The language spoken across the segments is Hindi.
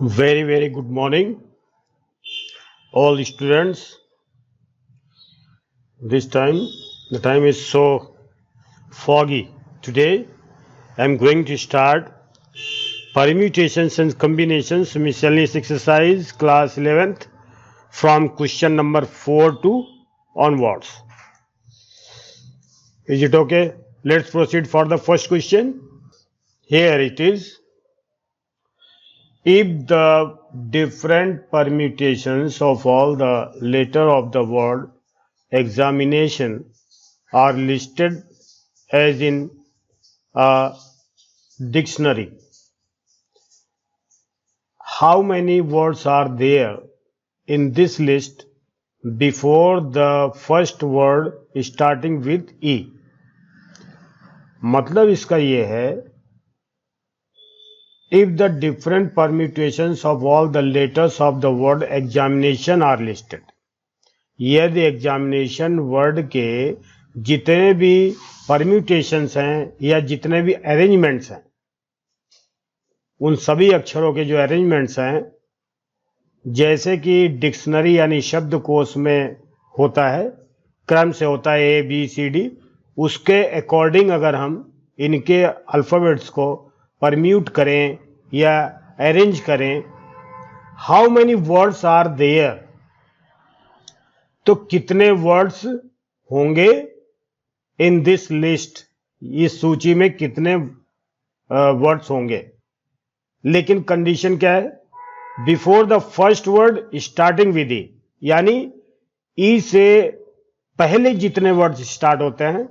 Very good morning, all students. This time, the time is so foggy. Today, I am going to start permutations and combinations miscellaneous exercise class 11th from question number 4 to onwards. Is it okay? Let's proceed for the first question. Here it is. If the different permutations of all the letter of the word examination are listed as in a dictionary, how many words are there in this list before the first word starting with E? मतलब इसका ये है, if the different permutations of all the letters of the word examination are listed, यदि एग्जामिनेशन वर्ड के जितने भी परम्यूटेशंस हैं या जितने भी अरेंजमेंट्स हैं, उन सभी अक्षरों के जो अरेंजमेंट्स हैं, जैसे कि डिक्शनरी यानी शब्दकोश में होता है, क्रम से होता है ए बी सी डी, उसके अकॉर्डिंग अगर हम इनके अल्फ़ाबेट्स को परम्यूट करें या अरेंज करें, how many words are there, तो कितने वर्ड्स होंगे इन दिस लिस्ट, इस सूची में कितने वर्ड्स होंगे। लेकिन कंडीशन क्या है? Before the first word starting with E, यानी ई से पहले जितने वर्ड्स स्टार्ट होते हैं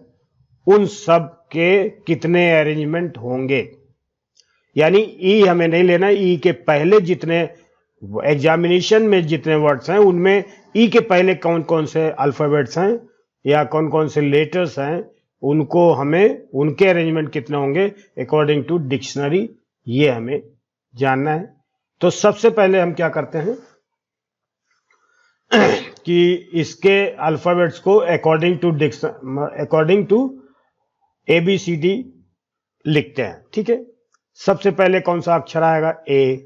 उन सब के कितने अरेंजमेंट होंगे। यानी ई हमें नहीं लेना, ई के पहले जितने एग्जामिनेशन में जितने वर्ड्स हैं उनमें ई के पहले कौन कौन से अल्फाबेट्स हैं या कौन कौन से लेटर्स हैं, उनको हमें उनके अरेंजमेंट कितने होंगे अकॉर्डिंग टू डिक्शनरी, ये हमें जानना है। तो सबसे पहले हम क्या करते हैं कि इसके अल्फाबेट्स को अकॉर्डिंग टू ABCD लिखते हैं। ठीक है, सबसे पहले कौन सा अक्षर आएगा? ए।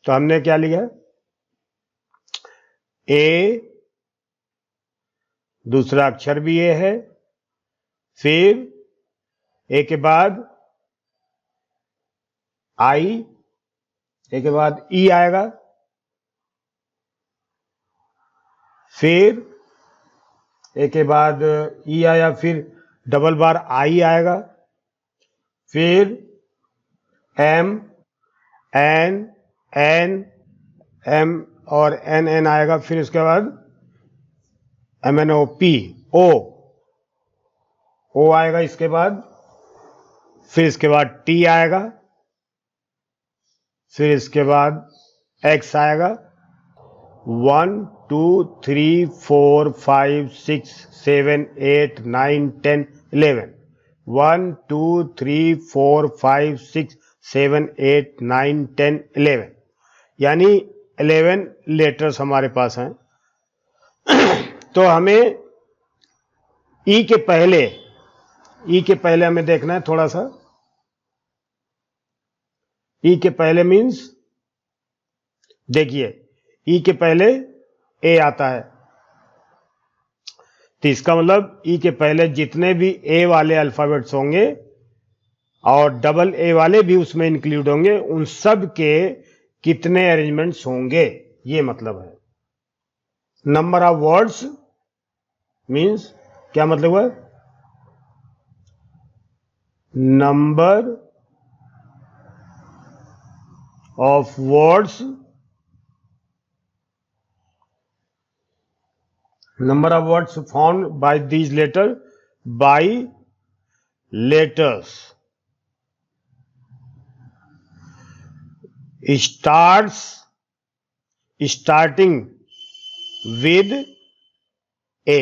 तो हमने क्या लिखा? ए, दूसरा अक्षर भी ए है, फिर ए के बाद आई, ए के बाद ई आएगा, फिर ए के बाद ई आया, फिर डबल बार आई आएगा, फिर एम, एन, एन, एम और एन एन आएगा, फिर इसके बाद MNOP, ओ आएगा, इसके बाद फिर इसके बाद टी आएगा, फिर इसके बाद एक्स आएगा। 1 2 3 4 5 6 7 8 9 10 11, 1 2 3 4 5 6 7 8 9 10 11, यानी 11 लेटर्स हमारे पास हैं। तो हमें ई के पहले हमें देखना है थोड़ा सा। ई के पहले मीन्स, देखिए ई के पहले ए आता है, तो इसका मतलब ई के पहले जितने भी ए वाले अल्फाबेट्स होंगे और डबल ए वाले भी उसमें इंक्लूड होंगे, उन सब के कितने अरेंजमेंट्स होंगे, ये मतलब है। नंबर ऑफ वर्ड्स मीन्स क्या मतलब है? Number of words, number of words found by these letters, by letters starting with A,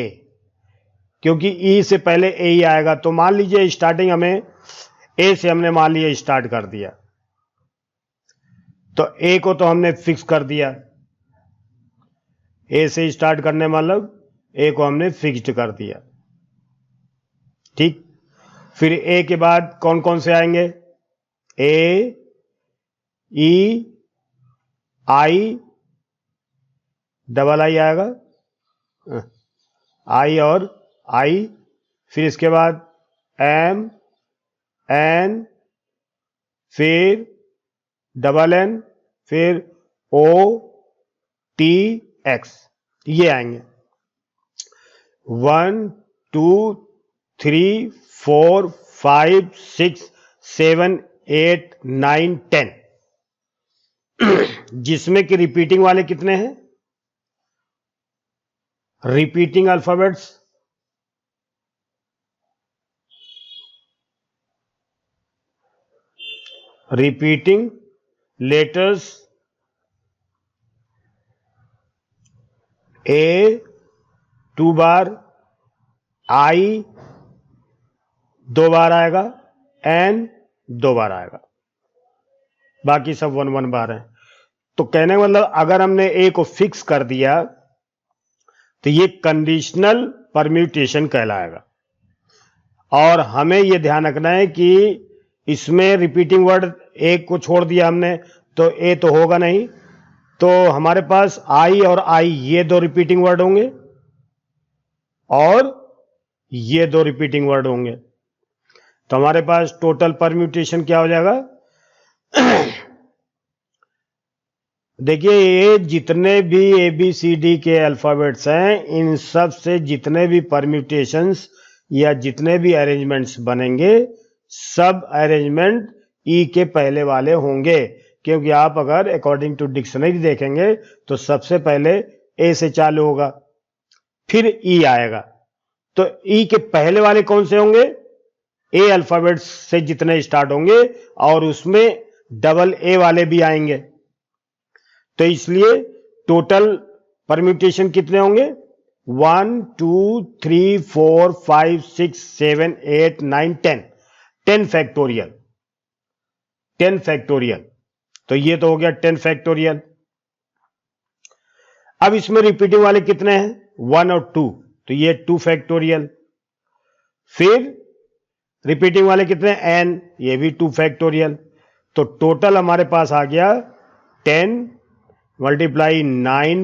क्योंकि ई से पहले ए ही आएगा। तो मान लीजिए स्टार्टिंग हमें ए से हमने मान लिया स्टार्ट कर दिया, तो ए को तो हमने फिक्स कर दिया, ए से स्टार्ट करने मतलब ए को हमने फिक्स्ड कर दिया। ठीक, फिर ए के बाद कौन कौन से आएंगे? ए, ई, आई डबल आई आएगा, आई और आई, फिर इसके बाद एम एन, फिर डबल एन, फिर ओ टी एक्स, ये आएंगे 1 2 3 4 5 6 7 8 9 10, जिसमें कि रिपीटिंग वाले कितने हैं? रिपीटिंग अल्फाबेट्स रिपीटिंग लेटर्स ए 2 बार, आई 2 बार आएगा, एन 2 बार आएगा, बाकी सब 1 1 बार है। तो कहने का मतलब अगर हमने ए को फिक्स कर दिया तो ये कंडीशनल परम्यूटेशन कहलाएगा। और हमें ये ध्यान रखना है कि इसमें रिपीटिंग वर्ड एक को छोड़ दिया हमने तो ए तो होगा नहीं, तो हमारे पास आई और आई ये 2 रिपीटिंग वर्ड होंगे और ये 2 रिपीटिंग वर्ड होंगे। तो हमारे पास टोटल परम्यूटेशन क्या हो जाएगा? देखिए ये जितने भी ए बी सी डी के अल्फाबेट्स हैं, इन सब से जितने भी परम्यूटेशंस या जितने भी अरेंजमेंट्स बनेंगे, सब अरेंजमेंट ई के पहले वाले होंगे। क्योंकि आप अगर अकॉर्डिंग टू डिक्शनरी देखेंगे तो सबसे पहले ए से चालू होगा, फिर ई आएगा। तो ई के पहले वाले कौन से होंगे? ए अल्फाबेट्स से जितने स्टार्ट होंगे और उसमें डबल ए वाले भी आएंगे। तो इसलिए टोटल परम्यूटेशन कितने होंगे? 1 2 3 4 5 6 7 8 9 10, 10 फैक्टोरियल, 10 फैक्टोरियल। तो ये तो हो गया 10 फैक्टोरियल। अब इसमें रिपीटिंग वाले कितने हैं? 1 और 2, तो ये 2 फैक्टोरियल। फिर रिपीटिंग वाले कितने? n, ये भी 2 फैक्टोरियल। तो टोटल हमारे पास आ गया 10 multiply 9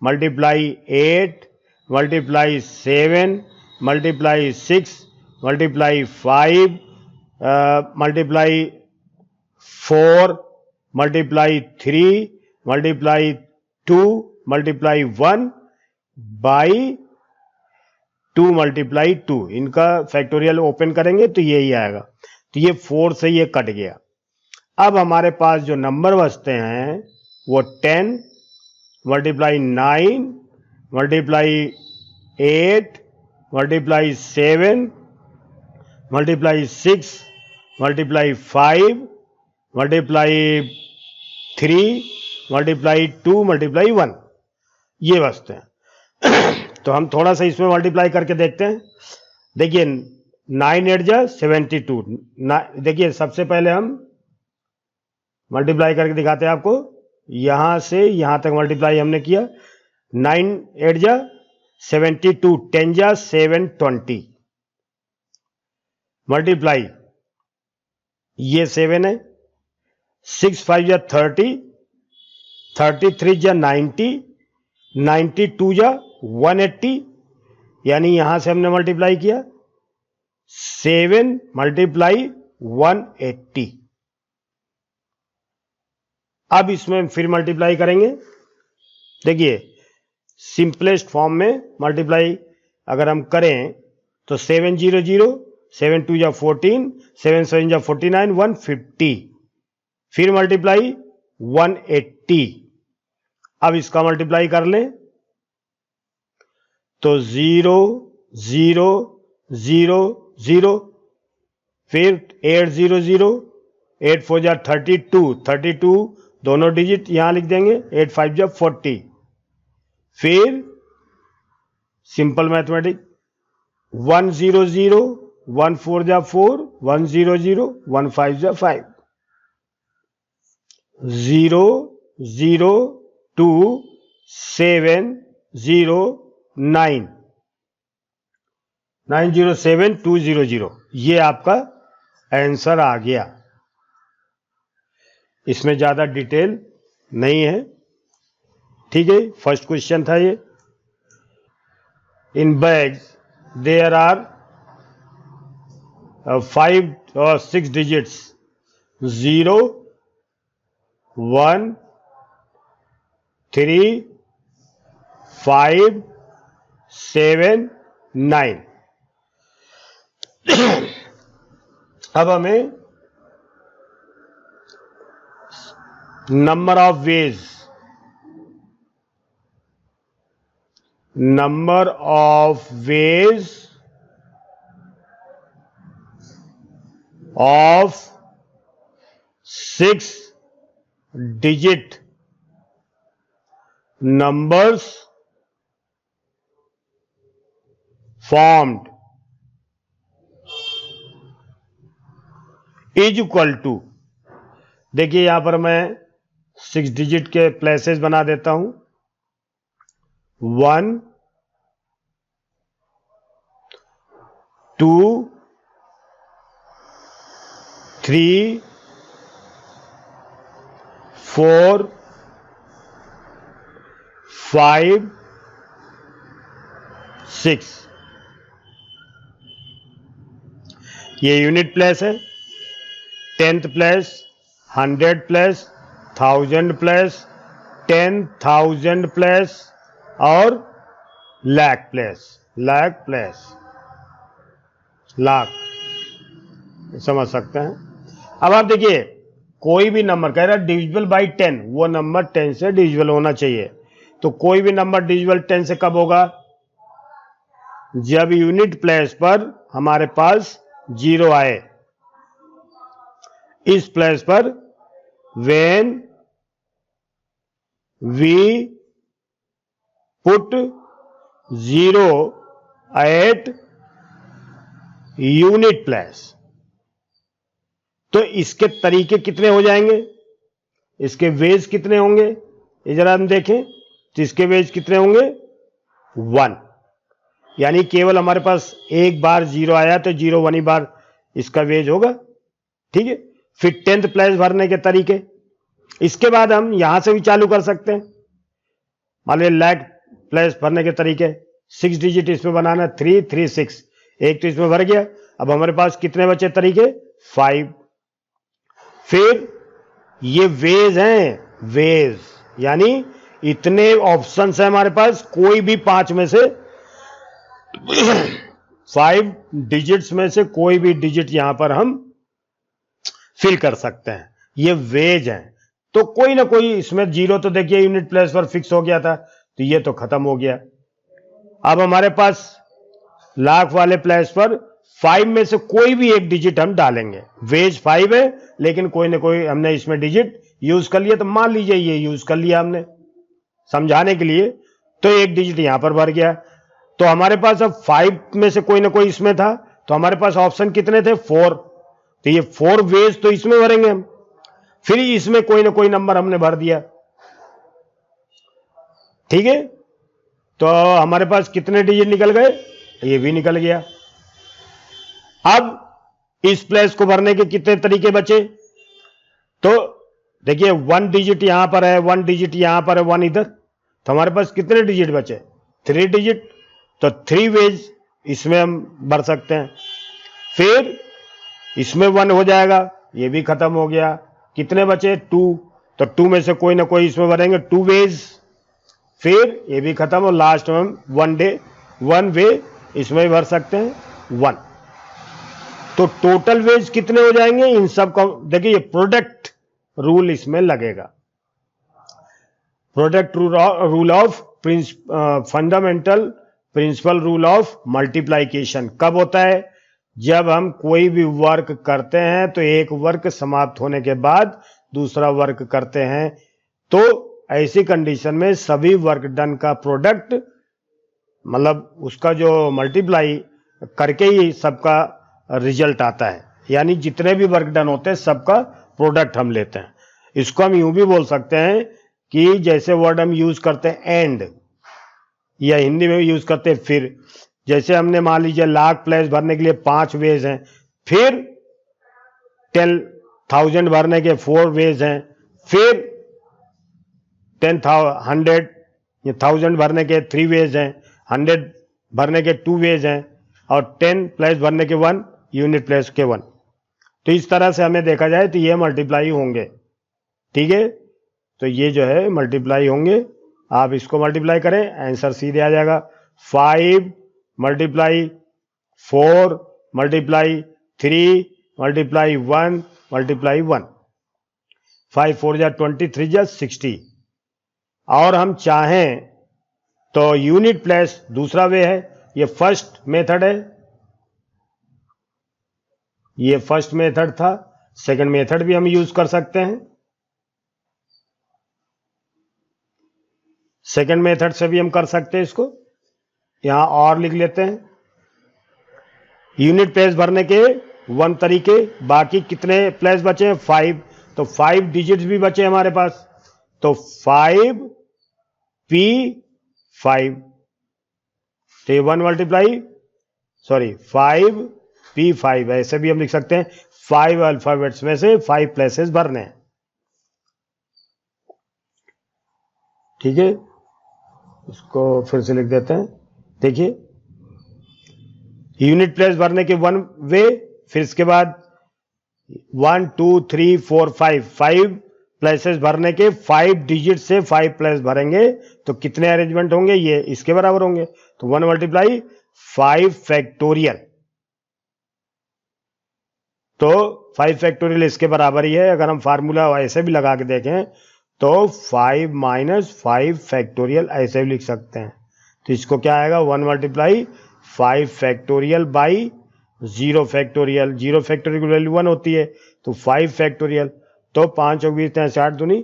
multiply 8 multiply 7 multiply 6 multiply 5 multiply 4 multiply 3 multiply 2 multiply 1 by 2 multiply 2। इनका फैक्टोरियल ओपन करेंगे तो यही आएगा। तो ये 4 से ये कट गया। अब हमारे पास जो नंबर बचते हैं वो 10 multiply 9 multiply 8 multiply 7 multiply 6 multiply 5 multiply 3 multiply 2 multiply 1, ये बचते हैं। तो हम थोड़ा सा इसमें मल्टीप्लाई करके देखते हैं। देखिए 9 8 जा 72। देखिए सबसे पहले हम मल्टीप्लाई करके दिखाते हैं आपको। यहां से यहां तक मल्टीप्लाई हमने किया। 9 8 जा 72, 10 जा 720 मल्टीप्लाई, ये 7 है। 6 5 जा 30, 33 जा 90, 92 जा 180, यानी यहां से हमने मल्टीप्लाई किया 7 मल्टीप्लाई 180। अब इसमें फिर मल्टीप्लाई करेंगे। देखिए सिंपलेस्ट फॉर्म में मल्टीप्लाई अगर हम करें तो 7 0 0, 7 2 जा 14, 7 7 जा 49, 150, फिर मल्टीप्लाई 180। अब इसका मल्टीप्लाई कर लें तो 0 0 0 0, फिर 8 0 0, 8 4 जा 32, 32 दोनों डिजिट यहां लिख देंगे, 8 5 जा 40, फिर सिंपल मैथमेटिक 1 0 0, 1 4 जा 4, 1 0 0, 1 5 जा 5, 0 0 2 7 0 9, 907 200, ये आपका आंसर आ गया। इसमें ज्यादा डिटेल नहीं है। ठीक है, फर्स्ट क्वेश्चन था ये। इन बैग्स देयर आर 5 और 6 डिजिट्स 0 1 3 5 7 9। अब हमें number of veg of 6 digit numbers formed is equal to, देखिए यहां पर मैं 6 डिजिट के प्लेसेस बना देता हूं। 1 2 3 4 5 6। ये यूनिट प्लेस है। 10th place, 100 place, 1000 place, 10,000 place और लाख प्लेस, लाख, समझ सकते हैं। अब आप देखिए, कोई भी नंबर कह रहा है डिविजिबल बाई 10, वो नंबर 10 से डिविजिबल होना चाहिए। तो कोई भी नंबर डिविजिबल 10 से कब होगा? जब यूनिट प्लेस पर हमारे पास 0 आए। इस प्लेस पर when we put 0 at unit place, तो इसके तरीके कितने हो जाएंगे, इसके वेज कितने होंगे, ये जरा हम देखें। तो इसके वेज कितने होंगे? 1, यानी केवल हमारे पास एक बार 0 आया तो 0 1 ही बार इसका वेज होगा। ठीक है, फिर 10th प्लेस भरने के तरीके, इसके बाद हम यहां से भी चालू कर सकते हैं। मान लीजिए लाख प्लेस भरने के तरीके, 6 डिजिट इसमें बनाना, 3 3 6, एक तो इसमें भर गया। अब हमारे पास कितने बचे तरीके? 5। फिर ये वेज हैं, वेज यानी इतने ऑप्शंस हैं हमारे पास, कोई भी 5 में से 5 डिजिट्स में से कोई भी डिजिट यहां पर हम फिल कर सकते हैं। ये वेज हैं, तो कोई ना कोई इसमें 0 तो देखिए यूनिट प्लेस पर फिक्स हो गया था, तो ये तो खत्म हो गया। अब हमारे पास लाख वाले प्लेस पर 5 में से कोई भी एक डिजिट हम डालेंगे। वेज 5 है, लेकिन कोई ना कोई हमने इसमें डिजिट यूज कर लिया। तो मान लीजिए ये यूज कर लिया हमने समझाने के लिए, तो एक डिजिट यहां पर भर गया। तो हमारे पास अब 5 में से कोई ना कोई इसमें था, तो हमारे पास ऑप्शन कितने थे? 4। तो ये 4 वेज तो इसमें भरेंगे हम। फिर इसमें कोई ना कोई नंबर हमने भर दिया। ठीक है, तो हमारे पास कितने डिजिट निकल गए? ये भी निकल गया। अब इस प्लेस को भरने के कितने तरीके बचे? तो देखिए 1 डिजिट यहां पर है, 1 डिजिट यहां पर है, 1 इधर, तो हमारे पास कितने डिजिट बचे? 3 डिजिट। तो 3 वेज इसमें हम भर सकते हैं। फिर इसमें 1 हो जाएगा, ये भी खत्म हो गया। कितने बचे? 2। तो 2 में से कोई ना कोई इसमें भरेंगे, 2 वेज। फिर ये भी खत्म, और लास्ट में हम 1 वे इसमें भर सकते हैं, 1। तो टोटल वेज कितने हो जाएंगे इन सब का? देखिए ये प्रोडक्ट रूल इसमें लगेगा। Product rule of fundamental principle rule of multiplication कब होता है? जब हम कोई भी वर्क करते हैं तो एक वर्क समाप्त होने के बाद दूसरा वर्क करते हैं, तो ऐसी कंडीशन में सभी वर्क डन का प्रोडक्ट, मतलब उसका जो मल्टीप्लाई करके ही सबका रिजल्ट आता है। यानी जितने भी वर्क डन होते हैं सबका प्रोडक्ट हम लेते हैं। इसको हम यूं भी बोल सकते हैं कि जैसे वर्ड हम यूज करते हैं एंड, या हिंदी में भी यूज करते हैं फिर। जैसे हमने मान लीजिए लाख प्लेस भरने के लिए 5 वेज हैं, फिर 10,000 भरने के 4 वेज हैं, फिर 100 या 1000 भरने के 3 वेज हैं, 100 भरने के 2 वेज हैं, और 10 प्लेस भरने के 1 यूनिट प्लेस के 1। तो इस तरह से हमें देखा जाए तो ये मल्टीप्लाई होंगे, ठीक है। तो ये जो है मल्टीप्लाई होंगे, आप इसको मल्टीप्लाई करें, आंसर सीधे आ जाएगा। 5 मल्टीप्लाई 4 मल्टीप्लाई 3 मल्टीप्लाई 1 मल्टीप्लाई 1, 5 4 जा 20, 3 जा 60। और हम चाहें तो यूनिट प्लेस दूसरा वे है, ये फर्स्ट मेथड है, ये फर्स्ट मेथड था। सेकंड मेथड भी हम यूज कर सकते हैं, सेकंड मेथड से भी हम कर सकते हैं इसको। यहां और लिख लेते हैं, यूनिट प्लेस भरने के 1 तरीके, बाकी कितने प्लेस बचे हैं 5, तो 5 डिजिट्स भी बचे हमारे पास, तो 5 P5, तो 1 मल्टीप्लाई 5 P5, ऐसे भी हम लिख सकते हैं। 5 अल्फाबेट्स में से 5 प्लेसेस भरने हैं, ठीक है। इसको फिर से लिख देते हैं, देखिए यूनिट प्लेस भरने के 1 वे, फिर इसके बाद 1 2 3 4 5 प्लेसेस भरने के 5 डिजिट से 5 प्लेस भरेंगे तो कितने अरेंजमेंट होंगे, ये इसके बराबर होंगे। तो 1 मल्टीप्लाई 5 फैक्टोरियल, तो 5 फैक्टोरियल इसके बराबर ही है। अगर हम फार्मूला ऐसे भी लगा के देखें तो 5 माइनस 5 फैक्टोरियल ऐसे भी लिख सकते हैं। तो इसको क्या आएगा, 1 multiply 5 factorial by 0 factorial, 0 factorial की वैल्यू 1 होती है, तो 5 फैक्टोरियल, तो 5 और 20 60 दूनी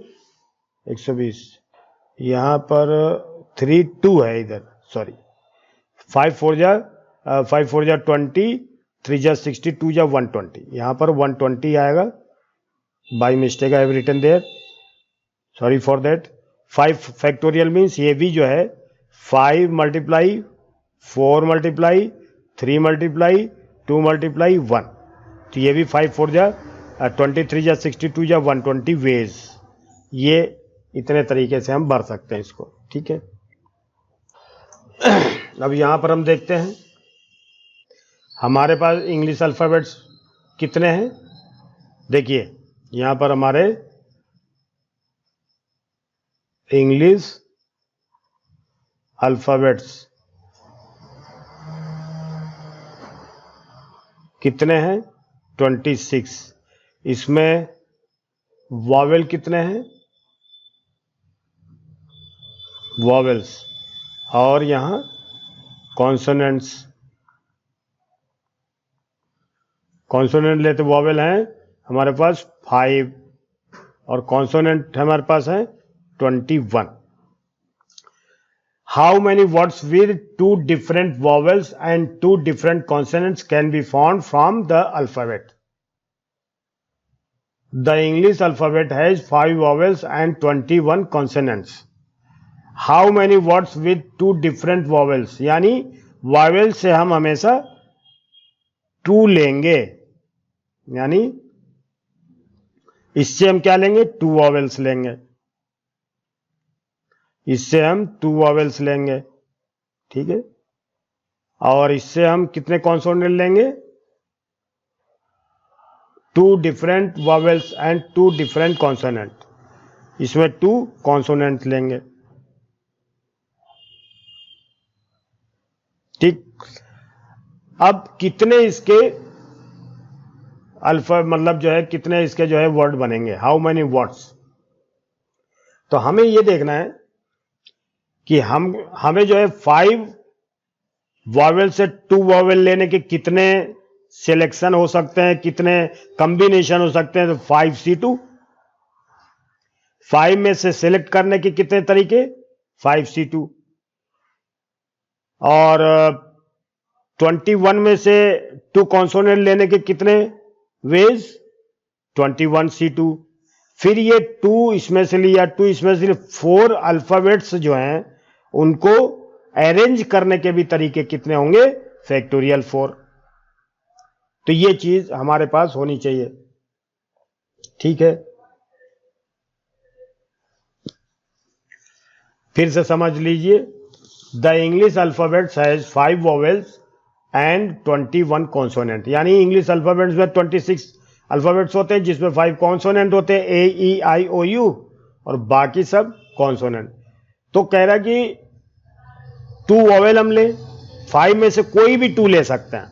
120, यहाँ पर 3 2 है इधर, सॉरी 5 4 जा 20, 3 जा 60, 2 जा 120, यहाँ पर 120 आएगा, by mistake I have written there, sorry for that. 5 factorial means ये भी जो है 5 मल्टीप्लाई 4 मल्टीप्लाई 3 मल्टीप्लाई 2 मल्टीप्लाई 1, तो ये भी 5 4 जा 20, 3 जा 60, 2 जा 120 वेज, ये इतने तरीके से हम भर सकते हैं इसको, ठीक है। अब यहां पर हम देखते हैं हमारे पास इंग्लिश अल्फ़ाबेट्स कितने हैं। देखिए यहां पर हमारे इंग्लिश अल्फ़ाबेट्स कितने हैं, 26। इसमें वॉवेल कितने हैं, वॉवेल्स, और यहां कॉन्सोनेंट्स, कॉन्सोनेंट लेते वॉवेल हैं हमारे पास 5 और कॉन्सोनेंट हमारे पास है 21। How many words with 2 different vowels and 2 different consonants can be found from the alphabet. The English alphabet has 5 vowels and 21 consonants. How many words with 2 different vowels? यानी vowel से हम हमेशा 2 लेंगे, यानी इससे हम क्या लेंगे, 2 vowels लेंगे, इससे हम 2 vowels लेंगे, ठीक है। और इससे हम कितने कॉन्सोनेंट लेंगे, 2 different vowels and 2 different consonant, इसमें 2 कॉन्सोनेंट लेंगे, ठीक। अब कितने इसके अल्फा मतलब जो है कितने इसके जो है वर्ड बनेंगे, हाउ मेनी वर्ड्स। तो हमें ये देखना है कि हमें जो है 5 वॉवेल से 2 वॉवेल लेने के कितने सिलेक्शन हो सकते हैं, कितने कॉम्बिनेशन हो सकते हैं, तो 5C2, 5 में से सिलेक्ट करने के कितने तरीके, 5C2, और 21 में से 2 कॉन्सोनेंट लेने के कितने वेज, 21C2, फिर ये 2 इसमें से लिया, 2 इसमें से 4 अल्फाबेट्स जो हैं उनको अरेंज करने के भी तरीके कितने होंगे, फैक्टोरियल 4। तो ये चीज हमारे पास होनी चाहिए, ठीक है। फिर से समझ लीजिए, the English alphabets has 5 vowels and 21 consonant, यानी इंग्लिश अल्फाबेट्स में 26 अल्फाबेट्स होते हैं जिसमें 5 कॉन्सोनेंट होते हैं, ए ई आई ओ यू, और बाकी सब कॉन्सोनेंट। तो कह रहा कि 2 वॉवेल हम ले, 5 में से कोई भी 2 ले सकते हैं।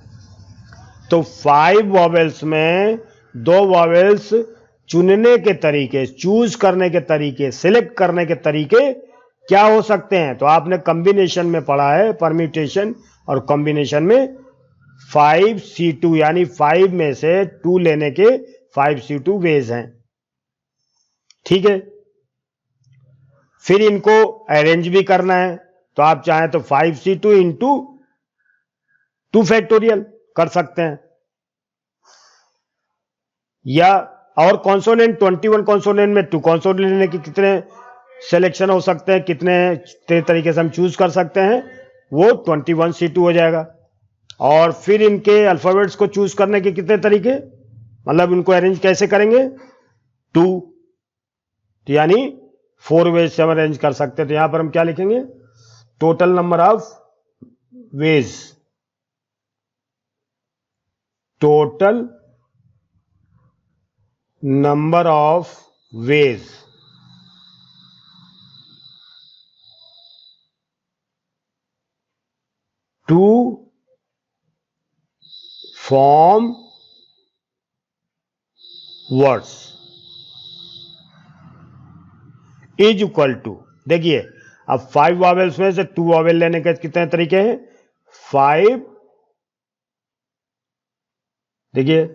तो 5 वॉवेल्स में 2 वॉवेल्स चुनने के तरीके, चूज करने के तरीके, सिलेक्ट करने के तरीके क्या हो सकते हैं? तो आपने कॉम्बिनेशन में पढ़ा है, परम्यूटेशन और कॉम्बिनेशन में 5C2, यानी 5 में से 2 लेने के 5C2 वेज हैं। ठीक है, फिर इनको अरेंज भी करना है, तो आप चाहें तो 5C2 इंटू 2 फैक्टोरियल कर सकते हैं, या और कॉन्सोनेंट 21 कॉन्सोनेंट में 2 कॉन्सोनेंट लेने के कितने सिलेक्शन हो सकते हैं, कितने तरीके से हम चूज कर सकते हैं, वो 21C2 हो जाएगा। और फिर इनके अल्फाबेट्स को चूज करने के कितने तरीके, मतलब इनको अरेंज कैसे करेंगे, 2, तो यानी 4 वेज से हम अरेंज कर सकते हैं। तो यहां पर हम क्या लिखेंगे, total number of ways, total number of ways to form words is equal to, देखिए अब 5 वॉवेल्स में से 2 वॉवेल लेने के कितने तरीके हैं, 5, देखिए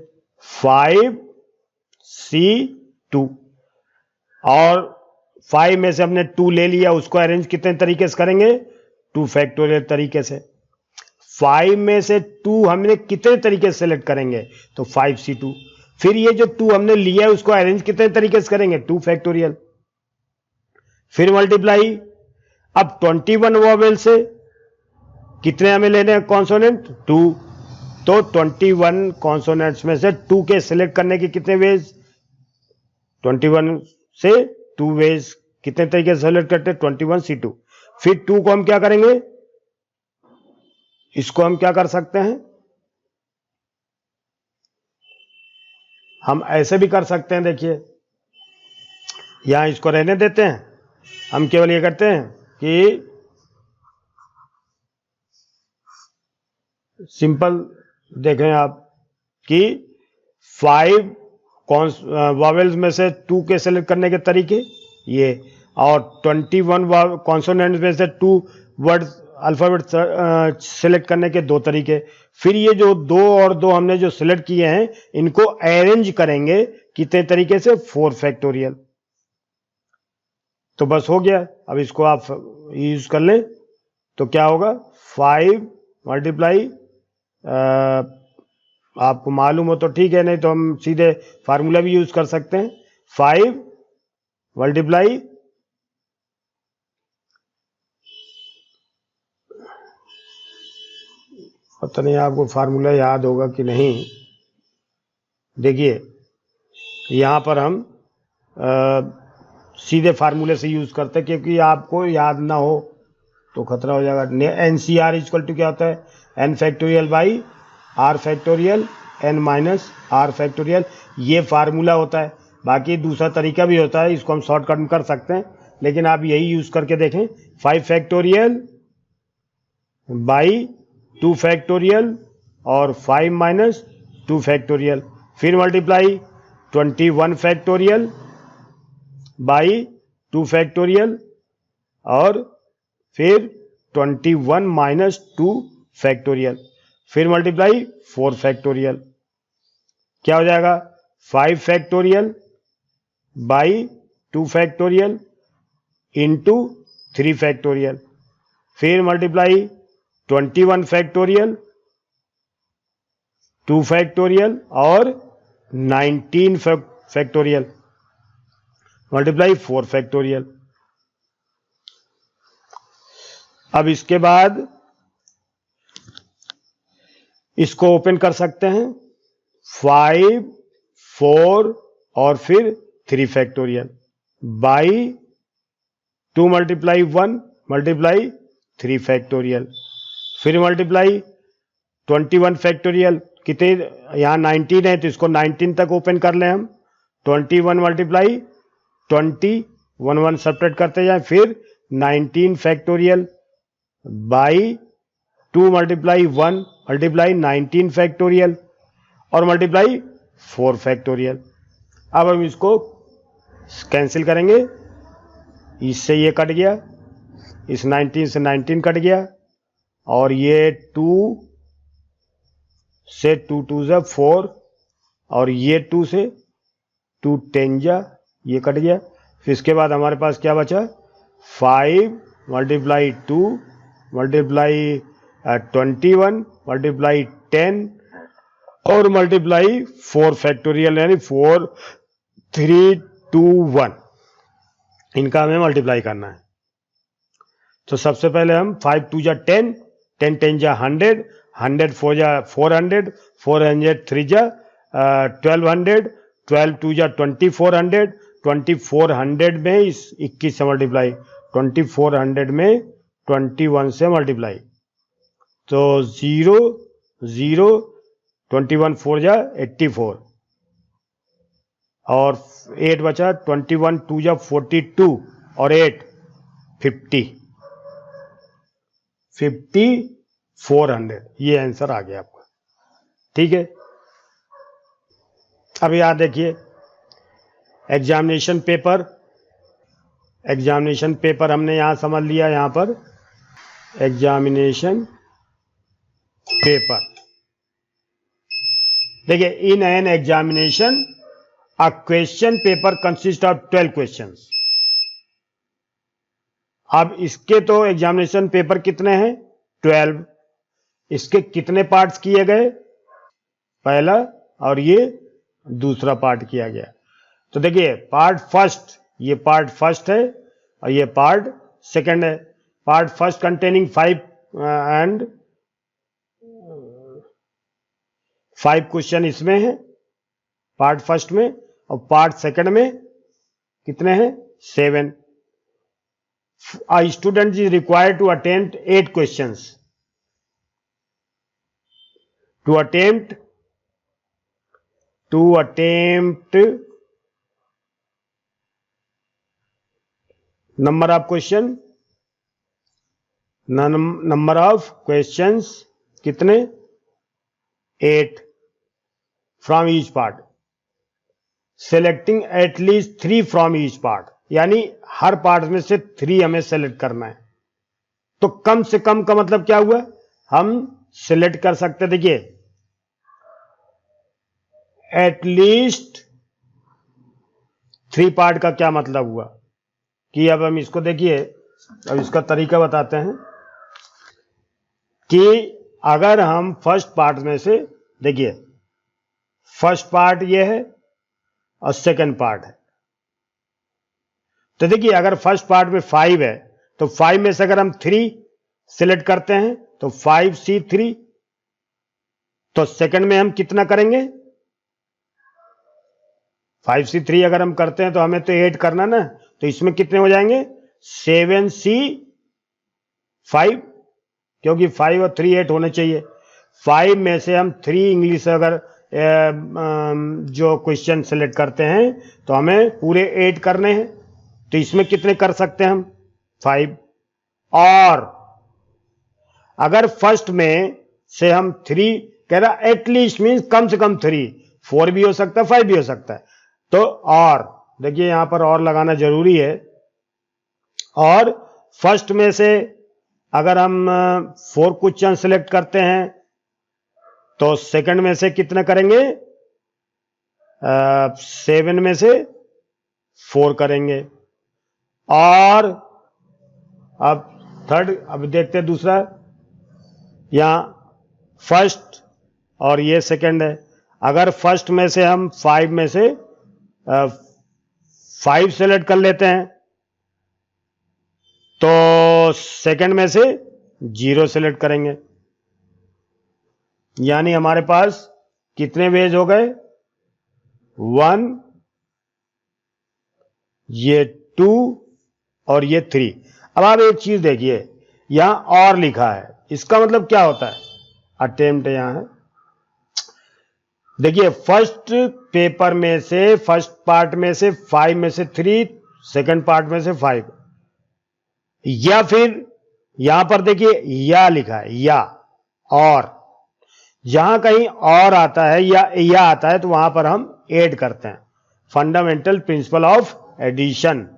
5C2, और 5 में से हमने 2 ले लिया, उसको अरेंज कितने तरीके से करेंगे, 2 फैक्टोरियल तरीके से। 5 में से 2 हमने कितने तरीके से सेलेक्ट करेंगे, तो 5C2। फिर ये जो 2 हमने लिया है उसको अरेंज कितने तरीके से करेंगे, 2 फैक्टोरियल, फिर मल्टीप्लाई। अब 21 वॉवेल से कितने हमें लेने हैं कॉन्सोनेंट, 2, तो 21 कॉन्सोनेंट्स में से 2 के सिलेक्ट करने के कितने वेज, 21 से 2 वेज, कितने तरीके से सेलेक्ट करते हैं, 21C2। फिर 2 को हम क्या करेंगे, इसको हम क्या कर सकते हैं, हम ऐसे भी कर सकते हैं, देखिए यहां इसको रहने देते हैं, हम केवल ये करते हैं कि सिंपल देखें आप कि 5 वॉवेल्स में से 2 के सेलेक्ट करने के तरीके ये, और 21 कॉन्सोनेंट्स में से 2 वर्ड अल्फाबेट सेलेक्ट करने के 2 तरीके। फिर ये जो 2 और 2 हमने जो सिलेक्ट किए हैं इनको अरेंज करेंगे कितने तरीके से, 4 फैक्टोरियल। तो बस हो गया, अब इसको आप यूज कर लें तो क्या होगा, 5 मल्टीप्लाई, आपको मालूम हो तो ठीक है, नहीं तो हम सीधे फार्मूला भी यूज कर सकते हैं, 5 मल्टीप्लाई पता नहीं आपको फार्मूला याद होगा कि नहीं। देखिए यहां पर हम सीधे फार्मूले से यूज करते हैं, क्योंकि आपको याद ना हो तो खतरा हो जाएगा। NCR इक्वल टू क्या होता है, n factorial by r factorial n minus r factorial, ये फार्मूला होता है। बाकी दूसरा तरीका भी होता है, इसको हम शॉर्टकट में कर सकते हैं, लेकिन आप यही यूज करके देखें, 5 फैक्टोरियल बाई 2 फैक्टोरियल और 5 माइनस 2 फैक्टोरियल, फिर मल्टीप्लाई 21 फैक्टोरियल बाई 2 फैक्टोरियल और फिर 21 माइनस 2 फैक्टोरियल, फिर मल्टीप्लाई 4 फैक्टोरियल, क्या हो जाएगा, 5 factorial by 2 factorial into 3 factorial, फिर मल्टीप्लाई 21 फैक्टोरियल, 2 फैक्टोरियल और 19 फैक्टोरियल, मल्टीप्लाई 4 फैक्टोरियल। अब इसके बाद इसको ओपन कर सकते हैं, 5, 4 और फिर 3 factorial by 2 multiply 1 multiply 3 factorial, फिर मल्टीप्लाई 21 फैक्टोरियल, कितने यहाँ 19 है तो इसको 19 तक ओपन कर लें हम, 21 मल्टीप्लाई 20, 1 सब्ट्रैक्ट करते जाए, फिर 19 factorial by 2 multiply 1 multiply 19 factorial और मल्टीप्लाई 4 फैक्टोरियल। अब हम इसको कैंसिल करेंगे, इससे ये कट गया, इस 19 से 19 कट गया, और ये 2 से 2 2 जा 4, और ये 2 से 2 10 जा, ये कट गया। फिर इसके बाद हमारे पास क्या बचा, 5 मल्टीप्लाई 2 मल्टीप्लाई 21 मल्टीप्लाई 10 और मल्टीप्लाई 4 फैक्टोरियल, यानी 4 3 2 1, इनका हमें मल्टीप्लाई करना है। तो सबसे पहले हम 5 2 जा 10, 10 10 जा 100, 100 4 जा 400, 400 3 जा 1200, 12 2 जा 2400, 2400 में इस 21 से मल्टीप्लाई, 2400 में 21 से मल्टीप्लाई, तो 0 0, 21 4 जा 84, और 8 बचा, 21 2 जा 42 और 8 50, 5400, ये आंसर आ गया आपका। ठीक है, अब याद देखिए एग्जामिनेशन पेपर हमने यहां समझ लिया, यहां पर एग्जामिनेशन पेपर। देखिए, in an examination a question paper consist of 12 questions. अब इसके तो एग्जामिनेशन पेपर कितने हैं, 12। इसके कितने पार्ट्स किए गए, पहला और ये दूसरा पार्ट किया गया। तो देखिए पार्ट फर्स्ट, ये पार्ट फर्स्ट है और ये पार्ट सेकंड है। पार्ट फर्स्ट कंटेनिंग 5 क्वेश्चन इसमें है पार्ट फर्स्ट में, और पार्ट सेकंड में कितने हैं, 7। A student is required to attempt 8 questions. To attempt number of questions कितने, 8 from each part. Selecting at least 3 from each part. यानी हर पार्ट में से 3 हमें सेलेक्ट करना है। तो कम से कम का मतलब क्या हुआ, हम सिलेक्ट कर सकते, देखिए एटलीस्ट 3 पार्ट का क्या मतलब हुआ कि अब हम इसको देखिए, अब इसका तरीका बताते हैं कि अगर हम फर्स्ट पार्ट में से, देखिए फर्स्ट पार्ट ये है और सेकंड पार्ट है, तो देखिए अगर फर्स्ट पार्ट में 5 है तो 5 में से अगर हम 3 सिलेक्ट करते हैं तो 5C3, तो सेकंड में हम कितना करेंगे, 5C3 अगर हम करते हैं तो हमें तो 8 करना ना, तो इसमें कितने हो जाएंगे, 7C5, क्योंकि 5 और 3 8 होने चाहिए। 5 में से हम 3 इंग्लिश अगर जो क्वेश्चन सेलेक्ट करते हैं तो हमें पूरे 8 करने हैं, तो इसमें कितने कर सकते हैं हम, 5। और अगर फर्स्ट में से हम 3 कह रहा, एटलीस्ट मीन्स कम से कम 3, 4 भी हो सकता है 5 भी हो सकता है, तो और देखिए यहां पर और लगाना जरूरी है। और फर्स्ट में से अगर हम 4 क्वेश्चन सेलेक्ट करते हैं तो सेकंड में से कितने करेंगे, 7 में से 4 करेंगे। और अब थर्ड, अब देखते हैं दूसरा, यहां फर्स्ट और ये सेकंड है। अगर फर्स्ट में से हम 5 में से 5 सेलेक्ट कर लेते हैं तो सेकंड में से 0 सेलेक्ट करेंगे, यानी हमारे पास कितने वेज हो गए, 1, ये 2 और ये 3। अब आप एक चीज देखिए, यहां और लिखा है, इसका मतलब क्या होता है? अटेम्प्ट यहां है, देखिए फर्स्ट पेपर में से, फर्स्ट पार्ट में से 5 में से 3, सेकंड पार्ट में से 5, या फिर यहां पर देखिए या लिखा है, या और, जहां कहीं और आता है या आता है तो वहां पर हम ऐड करते हैं। Fundamental principle of addition,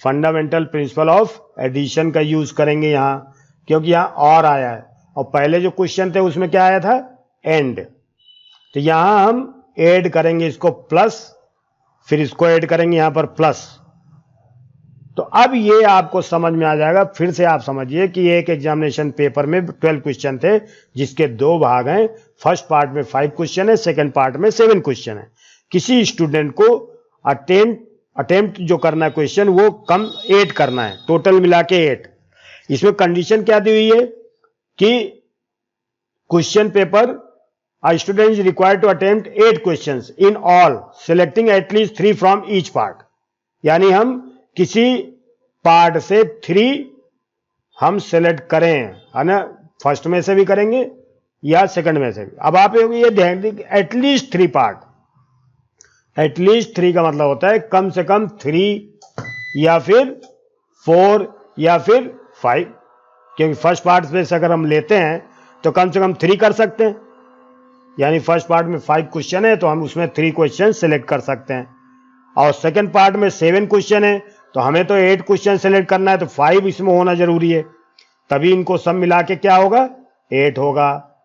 fundamental principle of addition का यूज करेंगे यहां, क्योंकि यहां और आया है और पहले जो क्वेश्चन थे उसमें क्या आया था? एंड। तो यहां हम ऐड करेंगे इसको प्लस, फिर इसको ऐड करेंगे यहां पर प्लस। तो अब ये आपको समझ में आ जाएगा। फिर से आप समझिए कि एक एग्जामिनेशन पेपर में 12 क्वेश्चन थे, जिसके 2 भाग हैं। फर्स्ट पार्ट में 5 क्वेश्चन है, सेकंड पार्ट में 7 क्वेश्चन है। किसी स्टूडेंट को अटेम्प्ट जो करना है क्वेश्चन, वो कम 8 करना है, टोटल मिला के 8। इसमें कंडीशन क्या दी हुई है कि question paper a student is required to attempt 8 questions in all, selecting at least 3 from each part। यानी हम किसी पार्ट से 3 हम सेलेक्ट करें, है ना, फर्स्ट में से भी करेंगे या सेकंड में से भी। अब आप ये ध्यान दें, एटलीस्ट 3 पार्ट, एटलीस्ट 3 का मतलब होता है कम से कम 3 या फिर 4 या फिर 5, क्योंकि फर्स्ट पार्ट में से अगर हम लेते हैं तो कम से कम 3 कर सकते हैं। यानी फर्स्ट पार्ट में 5 क्वेश्चन है तो हम उसमें 3 क्वेश्चन सेलेक्ट कर सकते हैं, और सेकंड पार्ट में 7 क्वेश्चन है तो हमें तो 8 क्वेश्चन सेलेक्ट करना है, तो 5 इसमें होना जरूरी है, तभी इनको सब मिला के क्या होगा? 8 होगा।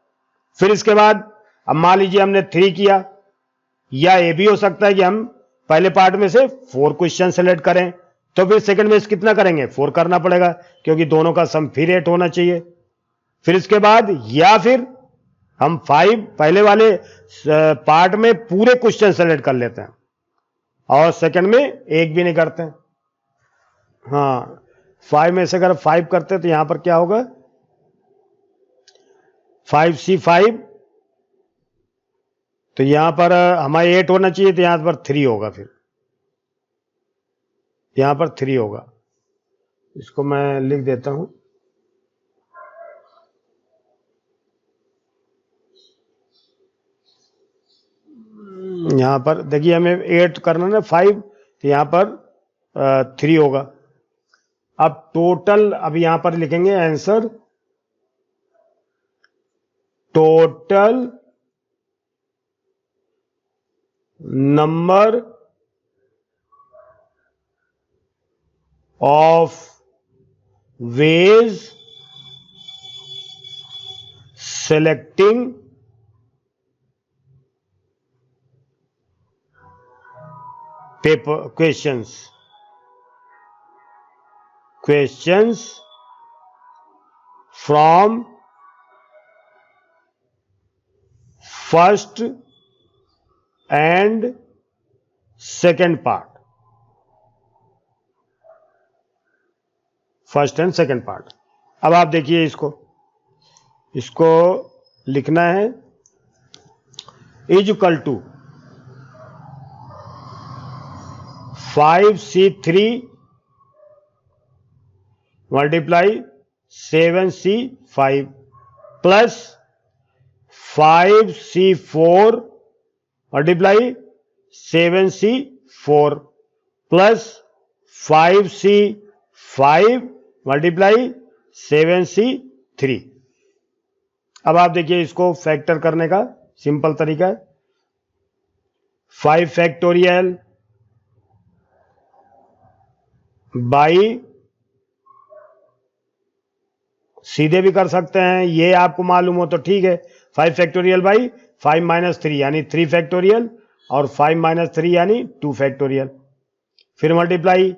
फिर इसके बाद अब मान लीजिए हमने 3 किया, या ये भी हो सकता है कि हम पहले पार्ट में से 4 क्वेश्चन सेलेक्ट करें, तो फिर सेकंड में कितना करेंगे? 4 करना पड़ेगा, क्योंकि दोनों का सम फिर 8 होना चाहिए। फिर इसके बाद या फिर हम 5 पहले वाले पार्ट में पूरे क्वेश्चन सेलेक्ट कर लेते हैं और सेकंड में एक भी नहीं करते हैं। हाँ, 5 में से अगर 5 करते हैं तो यहां पर क्या होगा? 5C5, तो यहां पर हमारे 8 होना चाहिए, तो यहां पर 3 होगा, फिर यहां पर 3 होगा। इसको मैं लिख देता हूं, यहां पर देखिए हमें 8 करना ना, 5, तो यहां पर 3 होगा। अब टोटल, अब यहां पर लिखेंगे answer, total number of ways selecting paper questions from first and second part, first and second part. अब आप देखिए इसको लिखना है, is equal to 5C3 multiply 7C5 plus 5C4 multiply 7C4 plus 5C5 multiply 7C3। अब आप देखिए इसको फैक्टर करने का सिंपल तरीका है, 5 फैक्टोरियल बाई, सीधे भी कर सकते हैं, ये आपको मालूम हो तो ठीक है, 5 फैक्टोरियल बाई 5 माइनस 3 यानी 3 फैक्टोरियल, और 5 माइनस 3 यानी 2 फैक्टोरियल, फिर मल्टीप्लाई।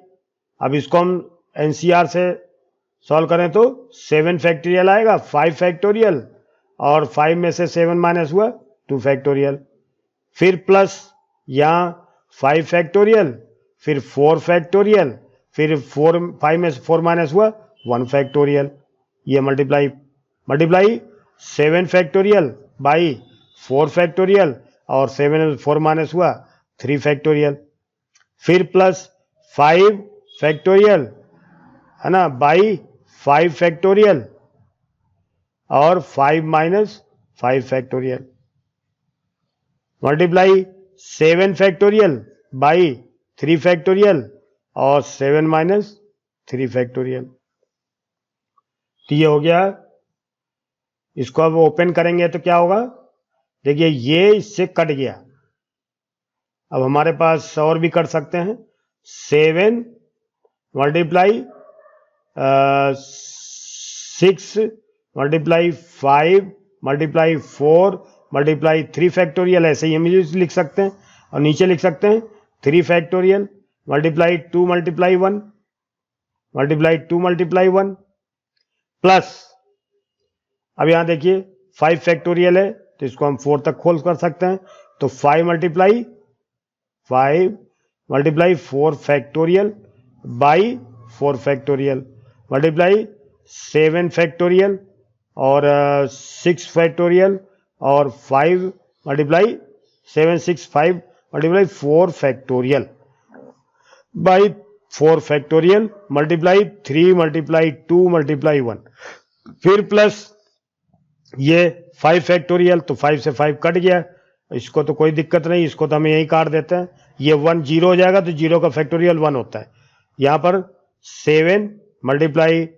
अब इसको हम एनसीआर से सॉल्व करें तो 7 फैक्टोरियल आएगा, 5 फैक्टोरियल, और 5 में से 7 माइनस हुआ 2 फैक्टोरियल, फिर प्लस यहाँ 5 फैक्टोरियल, फिर 4 फैक्टोरियल, फिर 5 में से 4 माइनस हुआ 1 फैक्टोरियल, ये मल्टीप्लाई 7 फैक्टोरियल बाई 4 फैक्टोरियल, और 7 में 4 माइनस हुआ 3 फैक्टोरियल, फिर प्लस 5 फैक्टोरियल है ना, बाई 5 फैक्टोरियल और 5 minus 5 factorial, multiply 7 factorial by 3 factorial और 7 माइनस 3 फैक्टोरियल। तो ये हो गया। इसको अब ओपन करेंगे तो क्या होगा, देखिए ये इससे कट गया। अब हमारे पास और भी कर सकते हैं, 7 multiply 6 multiply 5 multiply 4 multiply 3 factorial, ऐसे ही हम लिख सकते हैं। और नीचे लिख सकते हैं 3 factorial multiply 2 multiply 1 multiply 2 multiply 1 plus, अब यहां देखिए 5 फैक्टोरियल है तो इसको हम 4 तक खोल कर सकते हैं। तो 5 multiply 4 factorial by 4 factorial multiply 7 factorial और 6 फैक्टोरियल और 5 multiply 7 6 5 multiply 4 factorial by 4 factorial multiply 3 multiply 2 multiply 1, फिर प्लस ये 5 फैक्टोरियल, तो 5 से 5 कट गया, इसको तो कोई दिक्कत नहीं, इसको तो हम यही काट देते हैं। ये 1 0 हो जाएगा तो 0 का फैक्टोरियल 1 होता है। यहां पर 7 multiply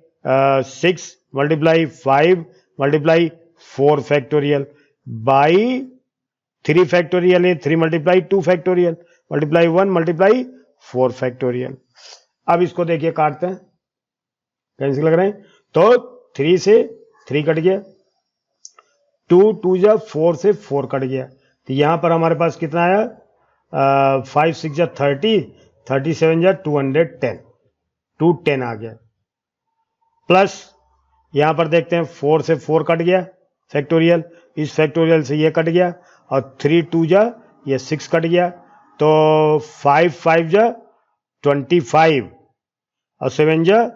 6 multiply 5 multiply 4 factorial by 3 factorial है 3 multiply 2 factorial multiply 1 multiply 4 factorial. अब इसको देखिए काटते हैं, कैंसिल लग रहे हैं, तो 3 से 3 कट गया, 2 2 जा 4 से 4 कट गया, तो यहां पर हमारे पास कितना आया, 5 6 जा 30, 37 जा 210, 210 आ गया। प्लस यहां पर देखते हैं 4 से 4 कट गया फैक्टोरियल, इस फैक्टोरियल से ये कट गया, और 3 2 जा ये 6 कट गया, तो 5 5 जा 25 और 7 जा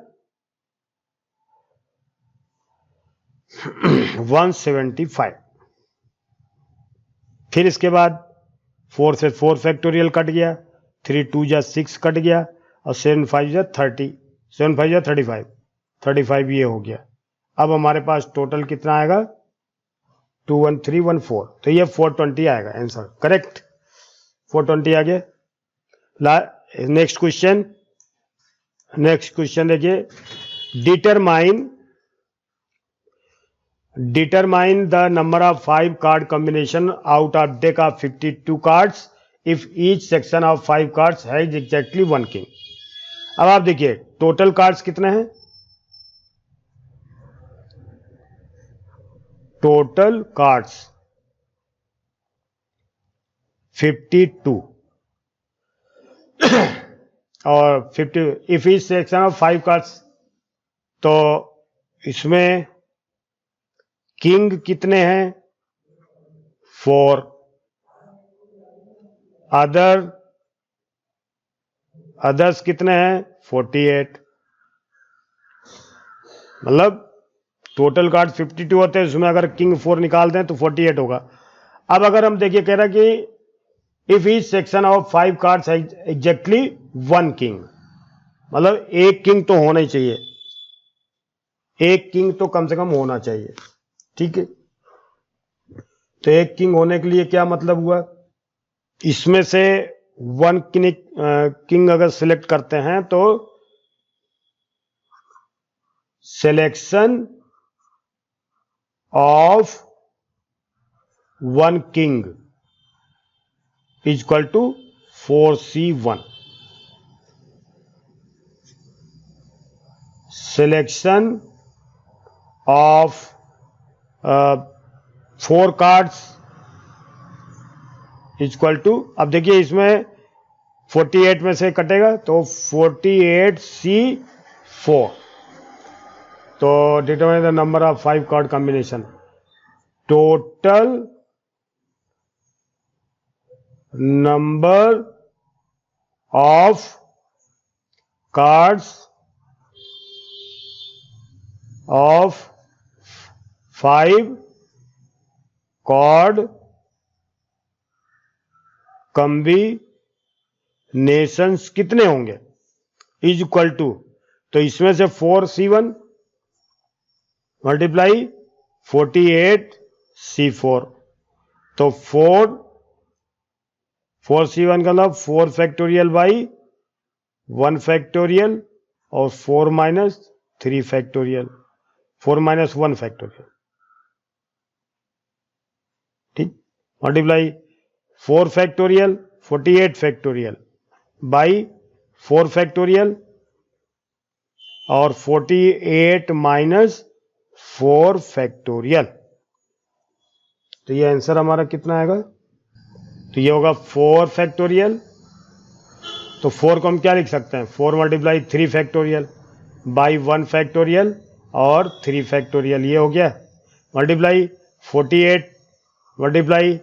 175। फिर इसके बाद 4 से 4 फैक्टोरियल कट गया, 3 2 जा 6 कट गया, और 7 5 जा 30, 7 5 जा 35, 35 ये हो गया। अब हमारे पास टोटल कितना आएगा, 21314, तो ये 420 आएगा आंसर, करेक्ट 420 आ गया। नेक्स्ट क्वेश्चन देखिए, determine the number of 5 card combination out of deck of 52 cards if each section of 5 cards has exactly 1 king। अब आप देखिए टोटल कार्ड्स कितने हैं, टोटल कार्ड्स 52 और 50 if etch section of 5 cards, तो इसमें किंग कितने हैं, 4, अदर्स कितने हैं, 48, मतलब टोटल कार्ड 52 होते हैं, उसमें अगर किंग 4 निकाल दें तो 48 होगा। अब अगर हम देखिए कह रहा कि if each section of 5 cards exactly 1 king, मतलब एक किंग तो होना ही चाहिए, एक किंग तो कम से कम होना चाहिए, ठीक है। तो एक किंग होने के लिए क्या मतलब हुआ, इसमें से 1 किंग अगर सिलेक्ट करते हैं तो selection of 1 king is equal to 4C1, selection of 4 cards equal to, अब देखिए इसमें 48 में से कटेगा तो 48C4, तो determine the number of 5 card combination, total number of cards of 5 card combinations कितने होंगे, इज इक्वल टू, तो इसमें से 4C1 मल्टीप्लाई 48C4, तो 4C1 का मतलब 4 फैक्टोरियल बाई 1 फैक्टोरियल और 4 माइनस 3 फैक्टोरियल, 4 माइनस 1 फैक्टोरियल, ठीक, multiply 4 factorial 48 factorial by 4 factorial और 48 माइनस 4 फैक्टोरियल, तो ये आंसर हमारा कितना आएगा? तो ये होगा 4 फैक्टोरियल, तो 4 को हम क्या लिख सकते हैं? 4 मल्टीप्लाई 3 फैक्टोरियल बाई 1 फैक्टोरियल और 3 फैक्टोरियल, ये हो गया, multiply 48 multiply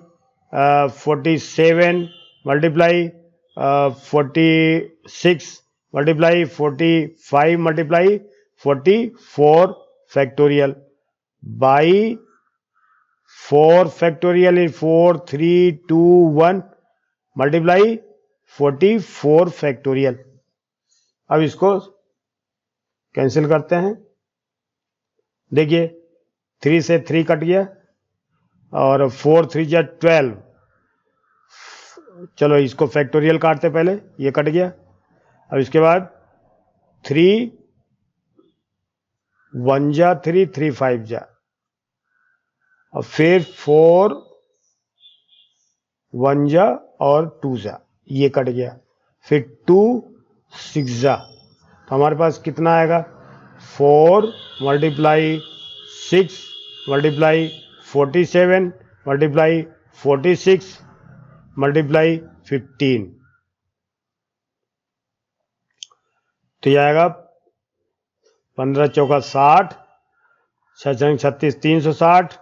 47 multiply 46 multiply 45 multiply 44 factorial by 4 factorial in 4 3 2 1 multiply 44 factorial. अब इसको कैंसिल करते हैं, देखिए 3 से 3 कट गया और 4 3 जा 12, चलो इसको फैक्टोरियल काटते पहले, ये कट गया। अब इसके बाद 3 1 जा 3 3 5 जा, और फिर 4 1 जा और 2 जा, ये कट गया, फिर 2 6 जा, तो हमारे पास कितना आएगा? 4 मल्टीप्लाई 6 मल्टीप्लाई 47 मल्टीप्लाई 46 मल्टीप्लाई 15, तो ये आएगा 15 चौका 60, 6 36 360,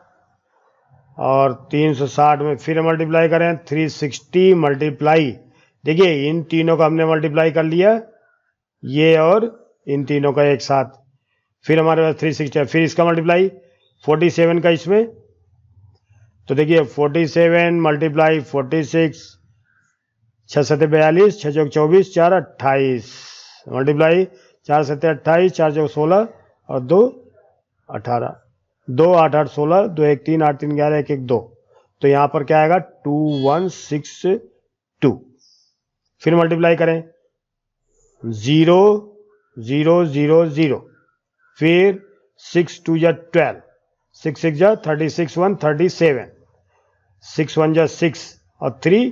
और 360 में फिर मल्टीप्लाई करें 360 मल्टीप्लाई, देखिए इन तीनों का हमने मल्टीप्लाई कर लिया, ये और इन तीनों का एक साथ, फिर हमारे पास 360 है, फिर इसका मल्टीप्लाई 47 का इसमें, तो देखिए 47 मल्टीप्लाई 46, 6 7 42, 6 चौक 24, 4 28 मल्टीप्लाई 4 7 28, 4 चौक 16 और 2 18, 2 8 8 16, 2 1 3 8 3 11 1 1 2, तो यहाँ पर क्या आएगा? 2162, फिर मल्टीप्लाई करें 0 0 0 0, फिर 6 2 जा 12, 6 6 जा 36 1 37, 6 1 जा 6 और 3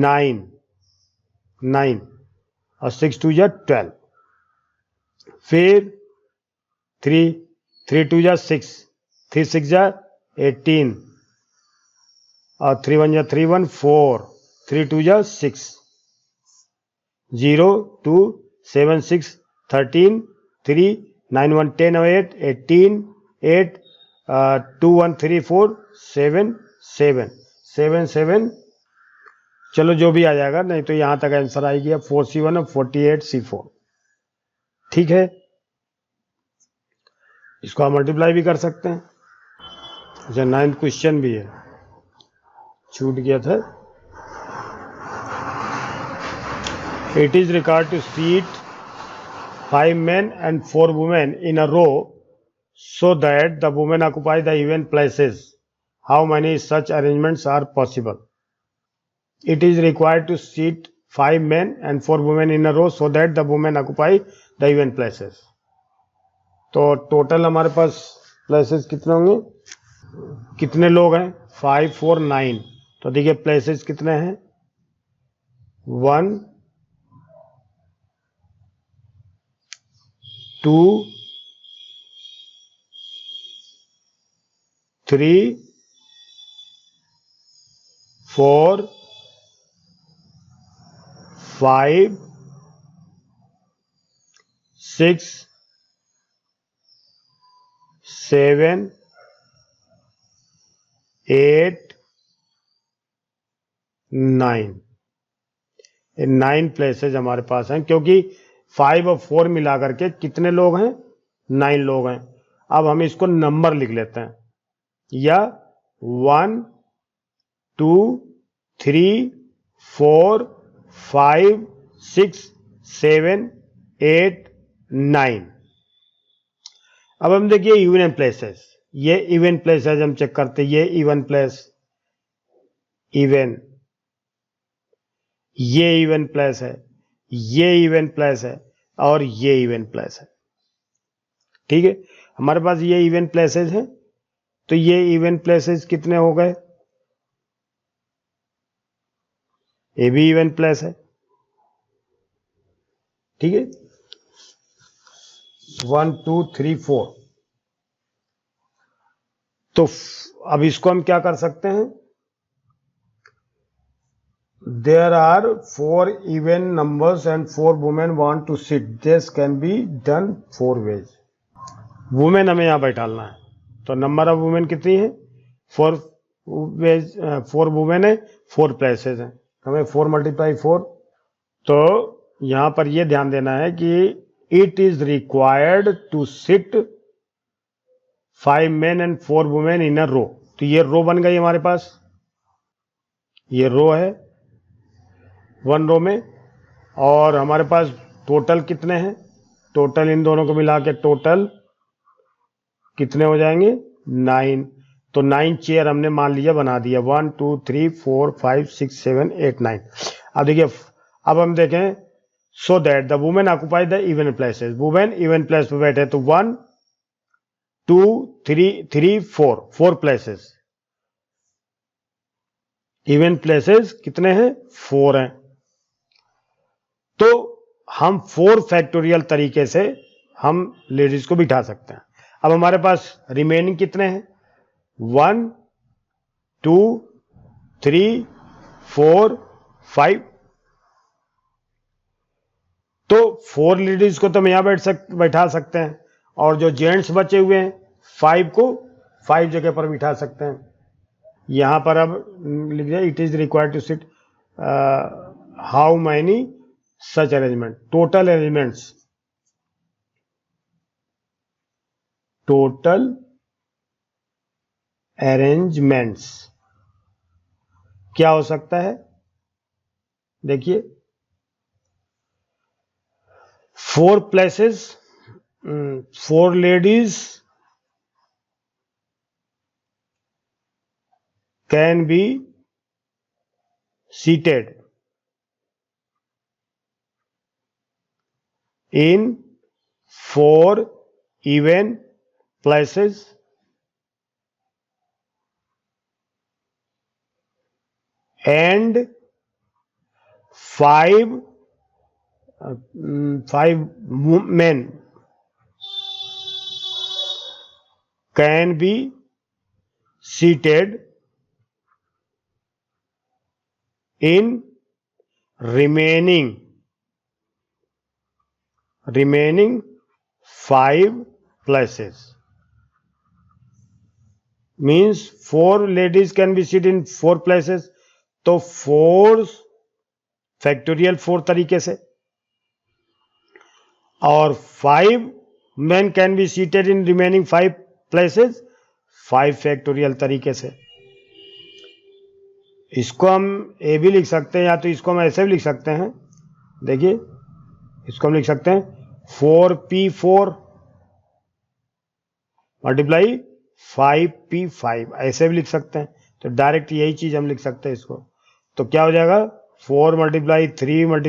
9 9 और 6 2 जा 12, फिर 3 3 2 जा 6, 3 6 जा 18 और 3 1 जा 3 1 4, 3 2 जा 6, 0 2 7 6 13 3 9 1 10 8 18 8 2 1 3 4 7 7 7 7, चलो जो भी आ जाएगा, नहीं तो यहां तक आंसर आएगी 4C1 और 48C4, ठीक है। इसको आप मल्टीप्लाई भी कर सकते हैं। अच्छा 9th क्वेश्चन भी है, छूट गया था। It is required to seat 5 men and 4 women in a row so that the women occupy the even places. How many such arrangements are possible? It is required to seat 5 men and 4 women in a row so that the women occupy the even places. तो टोटल हमारे पास प्लेसेस कितने होंगे, कितने लोग हैं? 5 4 9, तो देखिए प्लेसेस कितने हैं? 1 2 3 4 5 6 7 8 9, 9 प्लेसेज हमारे पास हैं, क्योंकि 5 और 4 मिला करके कितने लोग हैं? 9 लोग हैं। अब हम इसको नंबर लिख लेते हैं, या 1 2 3 4 5 6 7 8 9। अब हम देखिए इवन प्लेसेस, ये इवन प्लेसेस हम चेक करते हैं, ये इवन प्लेस, इवन, ये इवन प्लेस है, ये इवन प्लेस है और ये इवन प्लेस है। ठीक है, हमारे पास ये इवन प्लेसेस हैं, तो ये इवन प्लेसेस कितने हो गए, ये भी इवन प्लेस है। ठीक है, 1 2 3 4। तो अब इसको हम क्या कर सकते हैं, there are 4 even numbers and 4 women want to sit, this can be done 4 ways. Women हमें यहां बैठालना है, तो नंबर ऑफ वुमेन कितनी है, 4 वेज, 4 वुमेन है, 4 प्लेसेस हैं, हमें 4 × 4। तो यहां पर यह ध्यान देना है कि it is required to sit 5 men and 4 women in a row। तो ये रो बन गई हमारे पास, ये रो है 1 रो में, और हमारे पास टोटल कितने हैं, टोटल इन दोनों को मिला के टोटल कितने हो जाएंगे, 9। तो 9 चेयर हमने मान लिया बना दिया, 1 2 3 4 5 6 7 8 9। अब देखिए, अब हम देखें, so that the women occupy the even places, women even place पे बैठे, तो 1 2 3 4 प्लेसेस, इवन प्लेसेस कितने हैं, 4 हैं। तो हम 4 फैक्टोरियल तरीके से हम लेडीज को बिठा सकते हैं। अब हमारे पास रिमेनिंग कितने हैं, 1 2 3 4 5। तो 4 लेडीज को तो हम यहां बैठा सकते हैं, और जो जेंट्स बचे हुए हैं 5 को 5 जगह पर बिठा सकते हैं। यहां पर अब लिख दिया, it is required to sit how many such arrangement, total arrangements, total arrangements क्या हो सकता है, देखिए 4 places, 4 ladies can be seated in 4 even places and 5 men can be seated in remaining 5 places। means 4 ladies can be seated in 4 places, तो 4 फैक्टोरियल 4 तरीके से, और 5 men can be seated in remaining 5 places 5 factorial तरीके से। इसको हम ए भी लिख सकते हैं, या तो इसको हम ऐसे भी लिख सकते हैं, देखिए इसको हम लिख सकते हैं 4p4 मल्टीप्लाई 5p5, ऐसे भी लिख सकते हैं। तो डायरेक्ट यही चीज हम लिख सकते हैं इसको। तो क्या हो जाएगा, 4 × 3 ×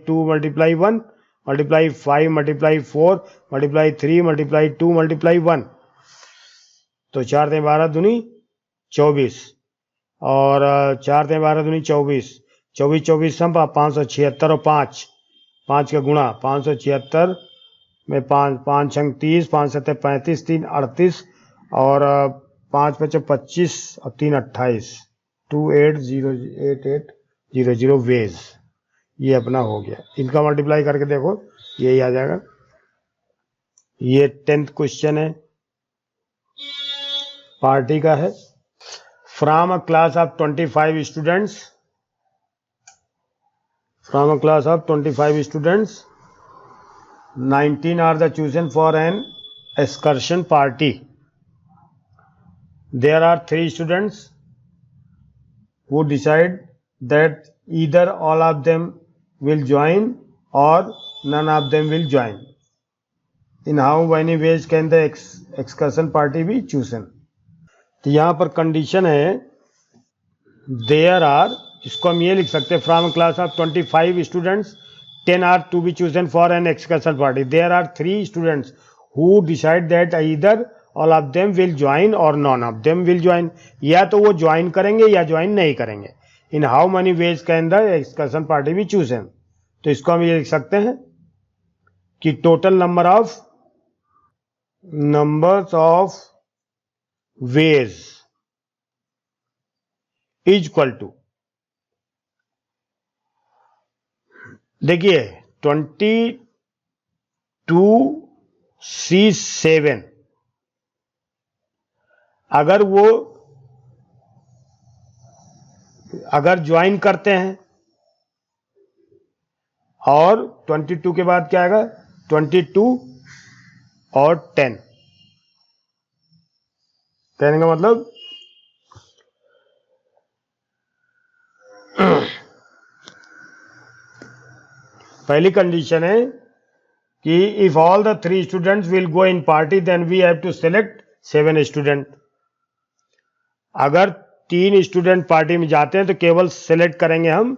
2 × 1 मल्टीप्लाई 5 × 4 मल्टीप्लाई 3 × 2 × 1। तो 4 × 12 दूनी 24, और 4 × 12 दूनी 24, 24 24 सम 576, और 5 का गुणा 576 में 5 5 छंग 30, 5 7 35, 3 38, और 5 5 25 और 3 28, 2800 वेज, ये अपना हो गया। इनका मल्टीप्लाई करके देखो यही आ जाएगा। ये 10th क्वेश्चन है, पार्टी का है। From a class of 25 students, from a class of 25 students, 19 are the chosen for an excursion party. There are 3 students who decide that either all of them will join or none of them will join. In how many ways can the excursion party be chosen. तो यहाँ पर कंडीशन है देयर आर, इसको हम ये लिख सकते हैं from class of 25 students 10 are to be chosen for an excursion party. There are 3 students who decide that either all of them will join or none of them will join, या तो वो ज्वाइन करेंगे या ज्वाइन नहीं करेंगे। In how many ways can the excursion party be chosen. तो इसको हम ये लिख सकते हैं कि total numbers of ways is equal to, देखिए 22C7 अगर ज्वाइन करते हैं, और 22 के बाद क्या आएगा 22 और 10, कहने का मतलब पहली कंडीशन है कि if all the 3 students will go in party then we have to select 7 student. अगर 3 स्टूडेंट पार्टी में जाते हैं तो केवल सेलेक्ट करेंगे हम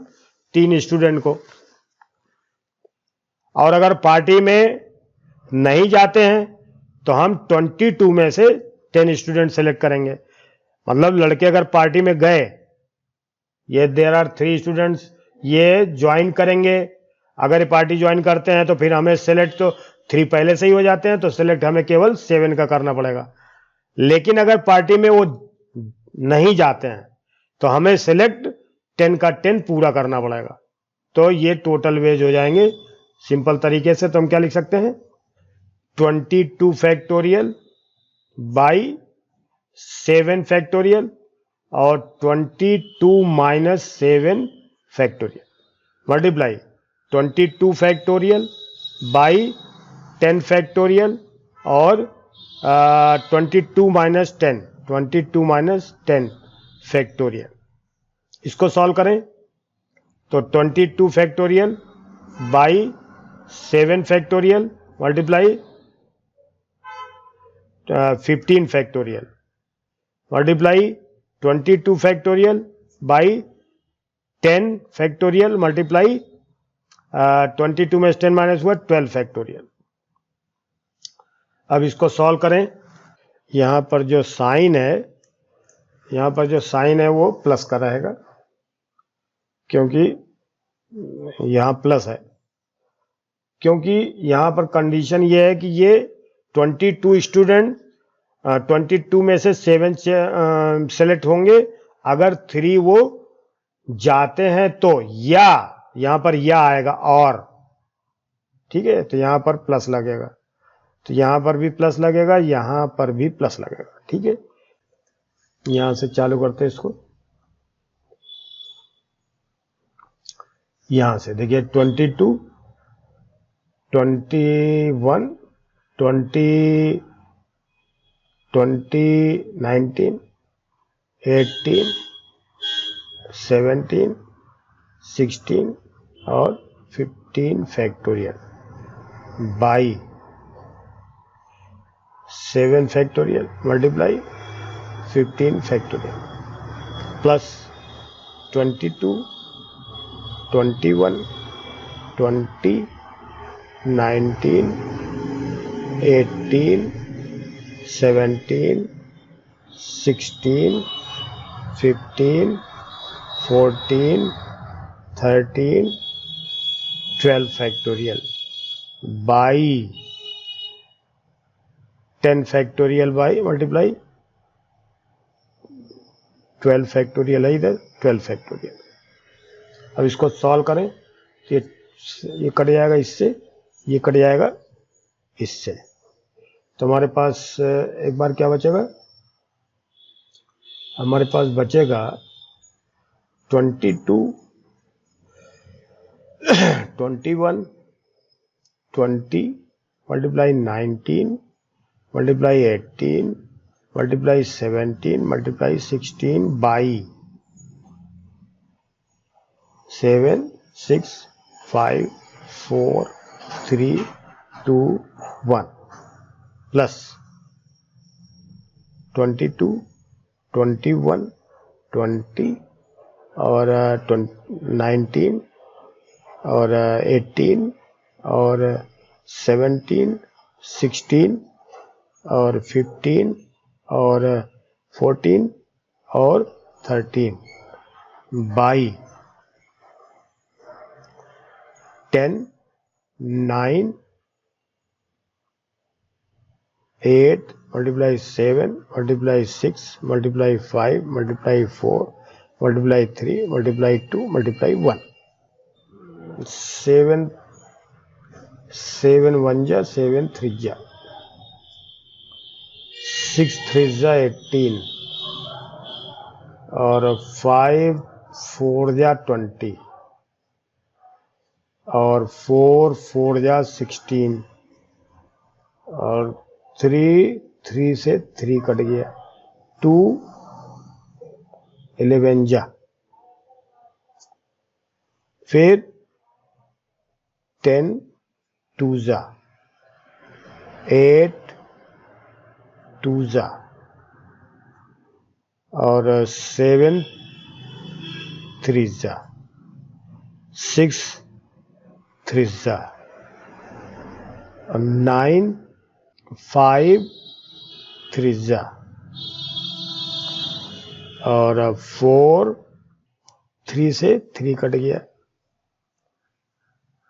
3 स्टूडेंट को, और अगर पार्टी में नहीं जाते हैं तो हम 22 में से 10 स्टूडेंट सेलेक्ट करेंगे। मतलब लड़के अगर पार्टी में गए, ये देयर आर 3 स्टूडेंट्स, ये ज्वाइन करेंगे। अगर ये पार्टी ज्वाइन करते हैं तो फिर हमें सेलेक्ट तो 3 पहले से ही हो जाते हैं, तो सेलेक्ट हमें केवल 7 का करना पड़ेगा। लेकिन अगर पार्टी में वो नहीं जाते हैं तो हमें सेलेक्ट 10 का 10 पूरा करना पड़ेगा। तो ये टोटल वेज हो जाएंगे सिंपल तरीके से। तो हम क्या लिख सकते हैं 22 फैक्टोरियल बाई 7 फैक्टोरियल और 22 minus 7 factorial multiply 22 factorial by 10 factorial और 22 माइनस 10 फैक्टोरियल। इसको सॉल्व करें तो 22 factorial by 7 factorial multiply 15 factorial multiply 22 factorial by 10 factorial multiply 22 में 10 माइनस हुआ 12 फैक्टोरियल। अब इसको सॉल्व करें। यहाँ पर जो साइन है वो प्लस का रहेगा, क्योंकि यहाँ प्लस है, क्योंकि यहाँ पर कंडीशन ये है कि ये 22 स्टूडेंट 22 में से 7 सेलेक्ट होंगे। अगर 3 वो जाते हैं तो, या यहाँ पर या आएगा और, ठीक है, तो यहाँ पर प्लस लगेगा, तो यहाँ पर भी प्लस लगेगा, यहाँ पर भी प्लस लगेगा। ठीक है, यहाँ से चालू करते हैं इसको। यहाँ से देखिए 22 21 20 19 18 17 16 और 15 factorial by 7 factorial multiply 15 factorial plus 22 21 20 19 18 17 16 15 14 13 12 factorial by 10 factorial by multiply 12 factorial है इधर 12 फैक्टोरियल। अब इसको सॉल्व करें तो ये कट जाएगा इससे, ये कट जाएगा इससे, तो हमारे पास एक बार क्या बचेगा, हमारे पास बचेगा 22 21 20 multiply 19 multiply 18 multiply 17 multiply 16 by 7 6 5 4 3 2 1। Plus 22, 21, 20 और 19 और 18 और 17, 16 और 15 और 14 और 13 by 10, 9, 8 multiply 7 multiply 6 multiply 5 multiply 4 multiply 3 multiply 2 multiply 1. 7 1 जा 7 3 जा 6 3 जा 18 और 5 4 जा 20 और 4 4 जा 16 और 3 से 3 कट गया 2 11 जा फिर 10 2 जा 8 2 जा और 7 3 जा 6 3 जा 9 5 3 जा और 4 3 से 3 कट गया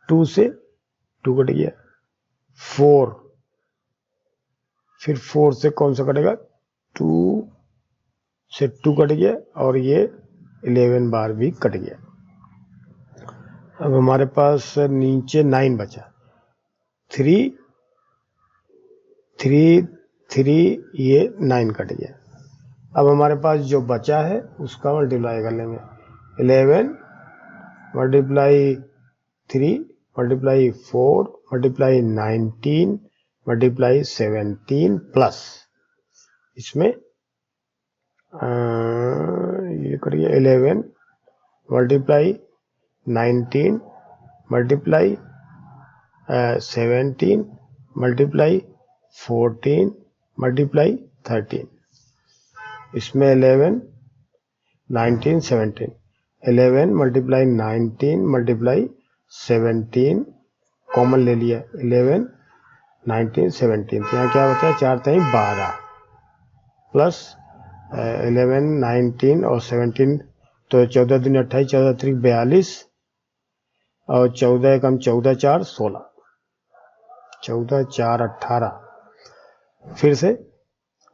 2 से 2 कट गया 4 फिर 4 से कौन सा कटेगा 2 से 2 कट गया और ये 11 बार भी कट गया। अब हमारे पास नीचे 9 बचा 3 3 3 ये 9 कट गया। अब हमारे पास जो बचा है उसका मल्टीप्लाई कर लेंगे 11 multiply 3 multiply 4 multiply 19 multiply 17 plus इसमें ये करिए 11 मल्टीप्लाई 19 मल्टीप्लाई 17 मल्टीप्लाई 14 मल्टीप्लाई 13 इसमें 11 19 17 11 मल्टीप्लाई 19 मल्टीप्लाई 17 कॉमन ले लिया 11 19 17 तो यहाँ क्या होता है 4 3 12 प्लस 11 19 और 17 तो 14 दूनी 28 14 3 42 और 14 एकम 14 4 16 14 4 18 फिर से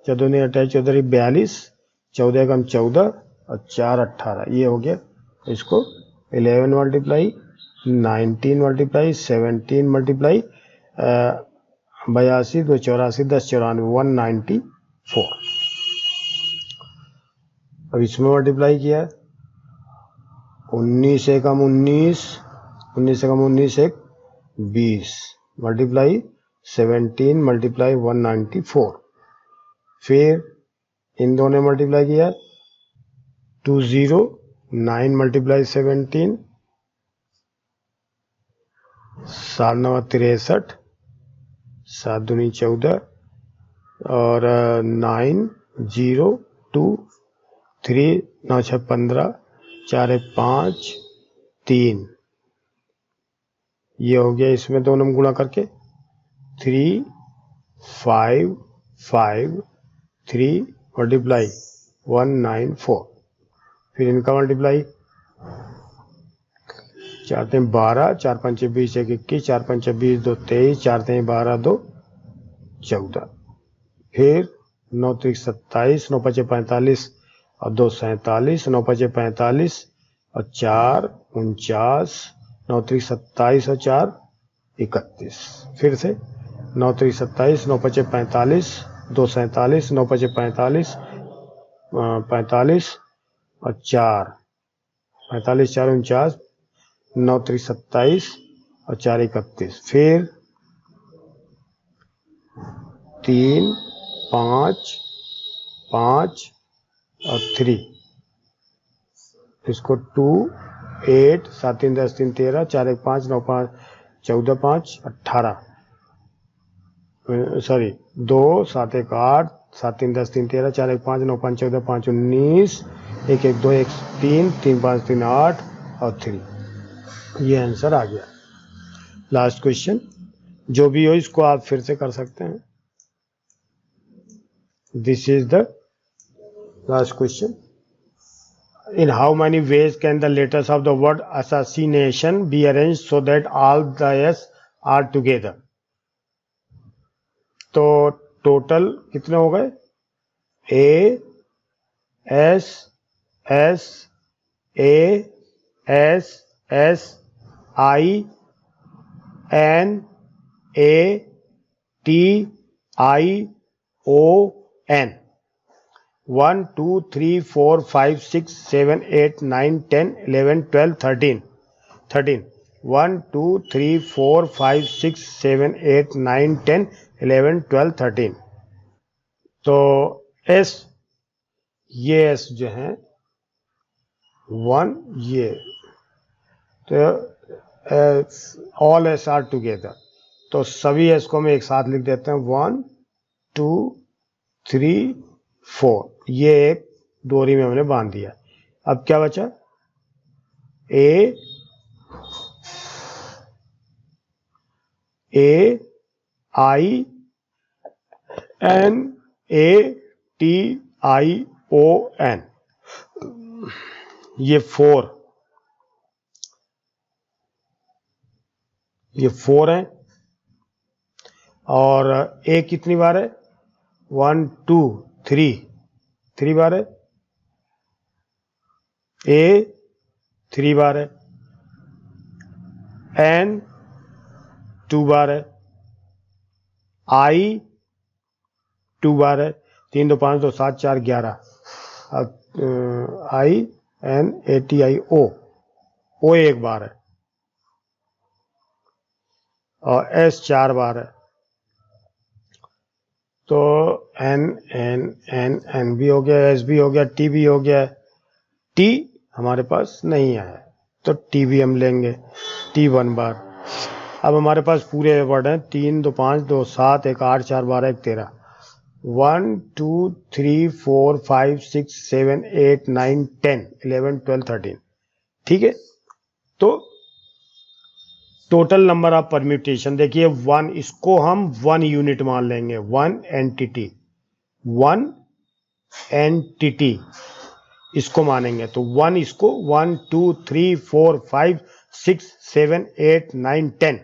14 दूनी 28 14 42 14 एकम 14 और 4 18 ये हो गया। इसको 11 मल्टीप्लाई 19 मल्टीप्लाई 17 मल्टीप्लाई 82 2 84 10 94 194 अब इसमें मल्टीप्लाई किया 19 एकम 19 19 एकम 19 एक 20 मल्टीप्लाई 17 मल्टीप्लाई 194 फिर इन दोनों मल्टीप्लाई किया 20 9 मल्टीप्लाई 17 7 9 63 7 दूनी 14 और 9 0 2 3 9 6 15 4 1 5 3 ये हो गया। इसमें दोनों में गुणा करके 3 5 5 3 मल्टीप्लाई 194 फिर इनका मल्टीप्लाई 4 3 12 4 5 20 1 21 4 5 20 2 23 4 3 12 2 14 फिर 9 3 27 9 5 45 और 2 47 9 5 45 और 4 49 9 3 27 और 4 31 फिर से 9 3 27 9 5 45 2 47 9 5 45 45 और 4 45 4 49 9 3 27 और 4 31 फिर 3 5 5 और 3 इसको 2 8 7 3 10 3 13 4 1 5 9 5 14 5 18 सॉरी 2 7 1 8 7 3 10 3 13 4 1 5 9 5 14 5 19 1 1 2 1 3 3 5 3 8 और 3, ये आंसर आ गया। लास्ट क्वेश्चन, जो भी हो इसको आप फिर से कर सकते हैं। This is the last question. In how many ways can the letters of the word assassination be arranged so that all the S are together? तो टोटल कितने हो गए? A S S A S S I N A T I O N 1 2 3 4 5 6 7 8 9 10 11 12 13 1 2 3 4 5 6 7 8 9 10 11 12 13। तो एस, ये एस जो है 1, ये तो ऑल एस आर टुगेदर, तो सभी एस को हम एक साथ लिख देते हैं 1 2 3 4, ये एक डोरी में हमने बांध दिया। अब क्या बचा? A I N A T I O N, ये 4 है। और A कितनी बार है? 1 2 3 बार है। A 3 बार है। N 2 बार है। I 2 बार है। 3 2 5 2 7 4 11। अब I N A T I O, O 1 बार है और S 4 बार है। तो N N N N भी हो गया, S भी हो गया, T भी हो गया। T हमारे पास नहीं आया तो T भी हम लेंगे, T 1 बार। अब हमारे पास पूरे वर्ड हैं 3 2 5 2 7 1 8 4 12 1 13, 1 2 3 4 5 6 7 8 9 10 11 12 13। ठीक है, तो टोटल नंबर ऑफ परम्यूटेशन देखिए 1, इसको हम 1 यूनिट मान लेंगे, 1 एंटिटी इसको मानेंगे। तो 1 इसको 1 2 3 4 5 6 7 8 9 10,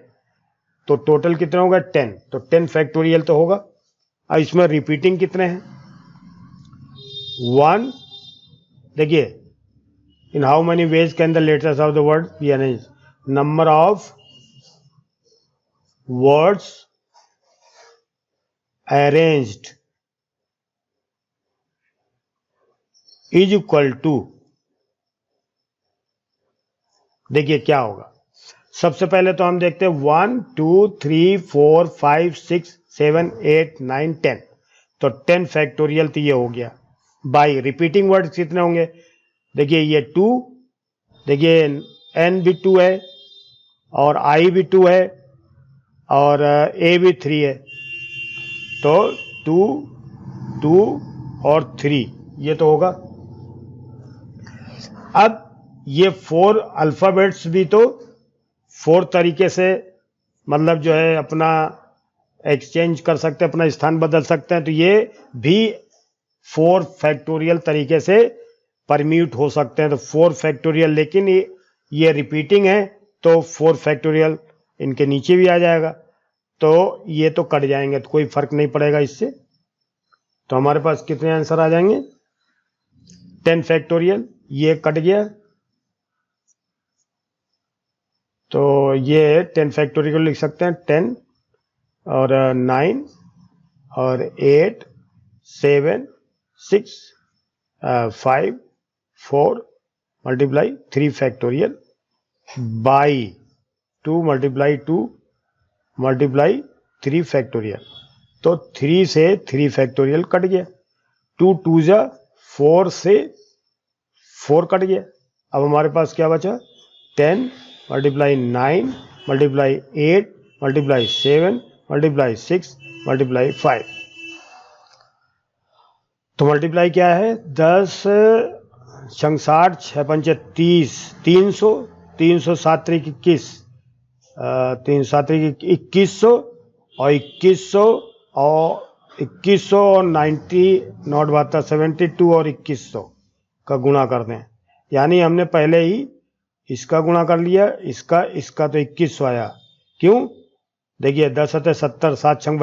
तो टोटल कितना होगा 10, तो 10 फैक्टोरियल तो होगा। अब इसमें रिपीटिंग कितने हैं? 1, देखिए इन how many ways can the letters of the word be arranged? Number of words arranged is equal to, देखिए क्या होगा। सबसे पहले तो हम देखते हैं 1 2 3 4 5 6 7 8 9 10, तो 10 फैक्टोरियल तो ये हो गया। बाई रिपीटिंग वर्ड्स कितने होंगे? देखिए ये 2, देखिए N भी 2 है और I भी 2 है और A भी 3 है, तो 2 2 और 3 ये तो होगा। अब ये 4 अल्फाबेट्स भी तो 4 तरीके से मतलब जो है अपना एक्सचेंज कर सकते हैं, अपना स्थान बदल सकते हैं, तो ये भी 4 फैक्टोरियल तरीके से परम्यूट हो सकते हैं। तो 4 फैक्टोरियल, लेकिन ये रिपीटिंग है तो 4 फैक्टोरियल इनके नीचे भी आ जाएगा, तो ये तो कट जाएंगे, तो कोई फर्क नहीं पड़ेगा इससे। तो हमारे पास कितने आंसर आ जाएंगे? 10 फैक्टोरियल, ये कट गया, तो ये 10 फैक्टोरियल लिख सकते हैं 10 और 9 और 8 7 6 5 4 multiply 3 factorial by 2 multiply 2 multiply 3 factorial, तो 3 से 3 फैक्टोरियल कट गया, 2 2 जा 4 से 4 कट गया। अब हमारे पास क्या बचा? 10 multiply 9 multiply 8 multiply 7 multiply 6 multiply 5। तो मल्टीप्लाई क्या है, 10 छंग 60, 6 पंचे 30, 300, 300 7 त्रिक 21, 3 7 त्रिक 2100 और 2100 और 2100 और 90 नॉट बाता 72 और 2100 का गुणा कर दें। यानी हमने पहले ही इसका गुणा कर लिया, इसका तो 2100 आया। क्यों? देखिए 10 सत्ते 70, 7 छंग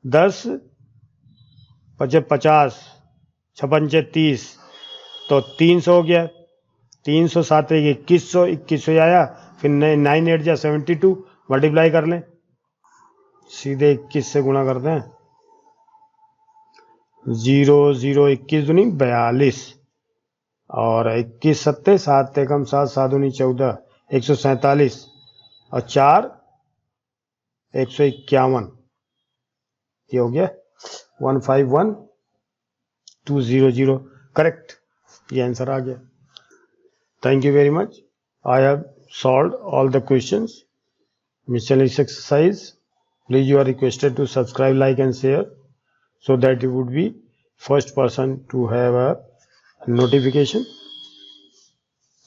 10 पचे 50, 6 पंचे 30, तो 300 हो गया। 300 7 2100, 2100 आया। फिर 9 8 जा 72, मल्टीप्लाई कर लें, सीधे 21 से गुणा कर दें। 0 0 21 दूनी 42 और 21 सत्ते 7 एकम 7 7 दूनी 14, 147 और 4 151। ये हो गया 151200। करेक्ट, ये आंसर आ गया। Thank you very much. I have solved all the questions. Miscellaneous exercise. Please, you are requested to subscribe, like and share so that you would be first person to have a notification.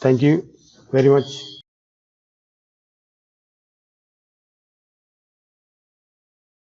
Thank you very much.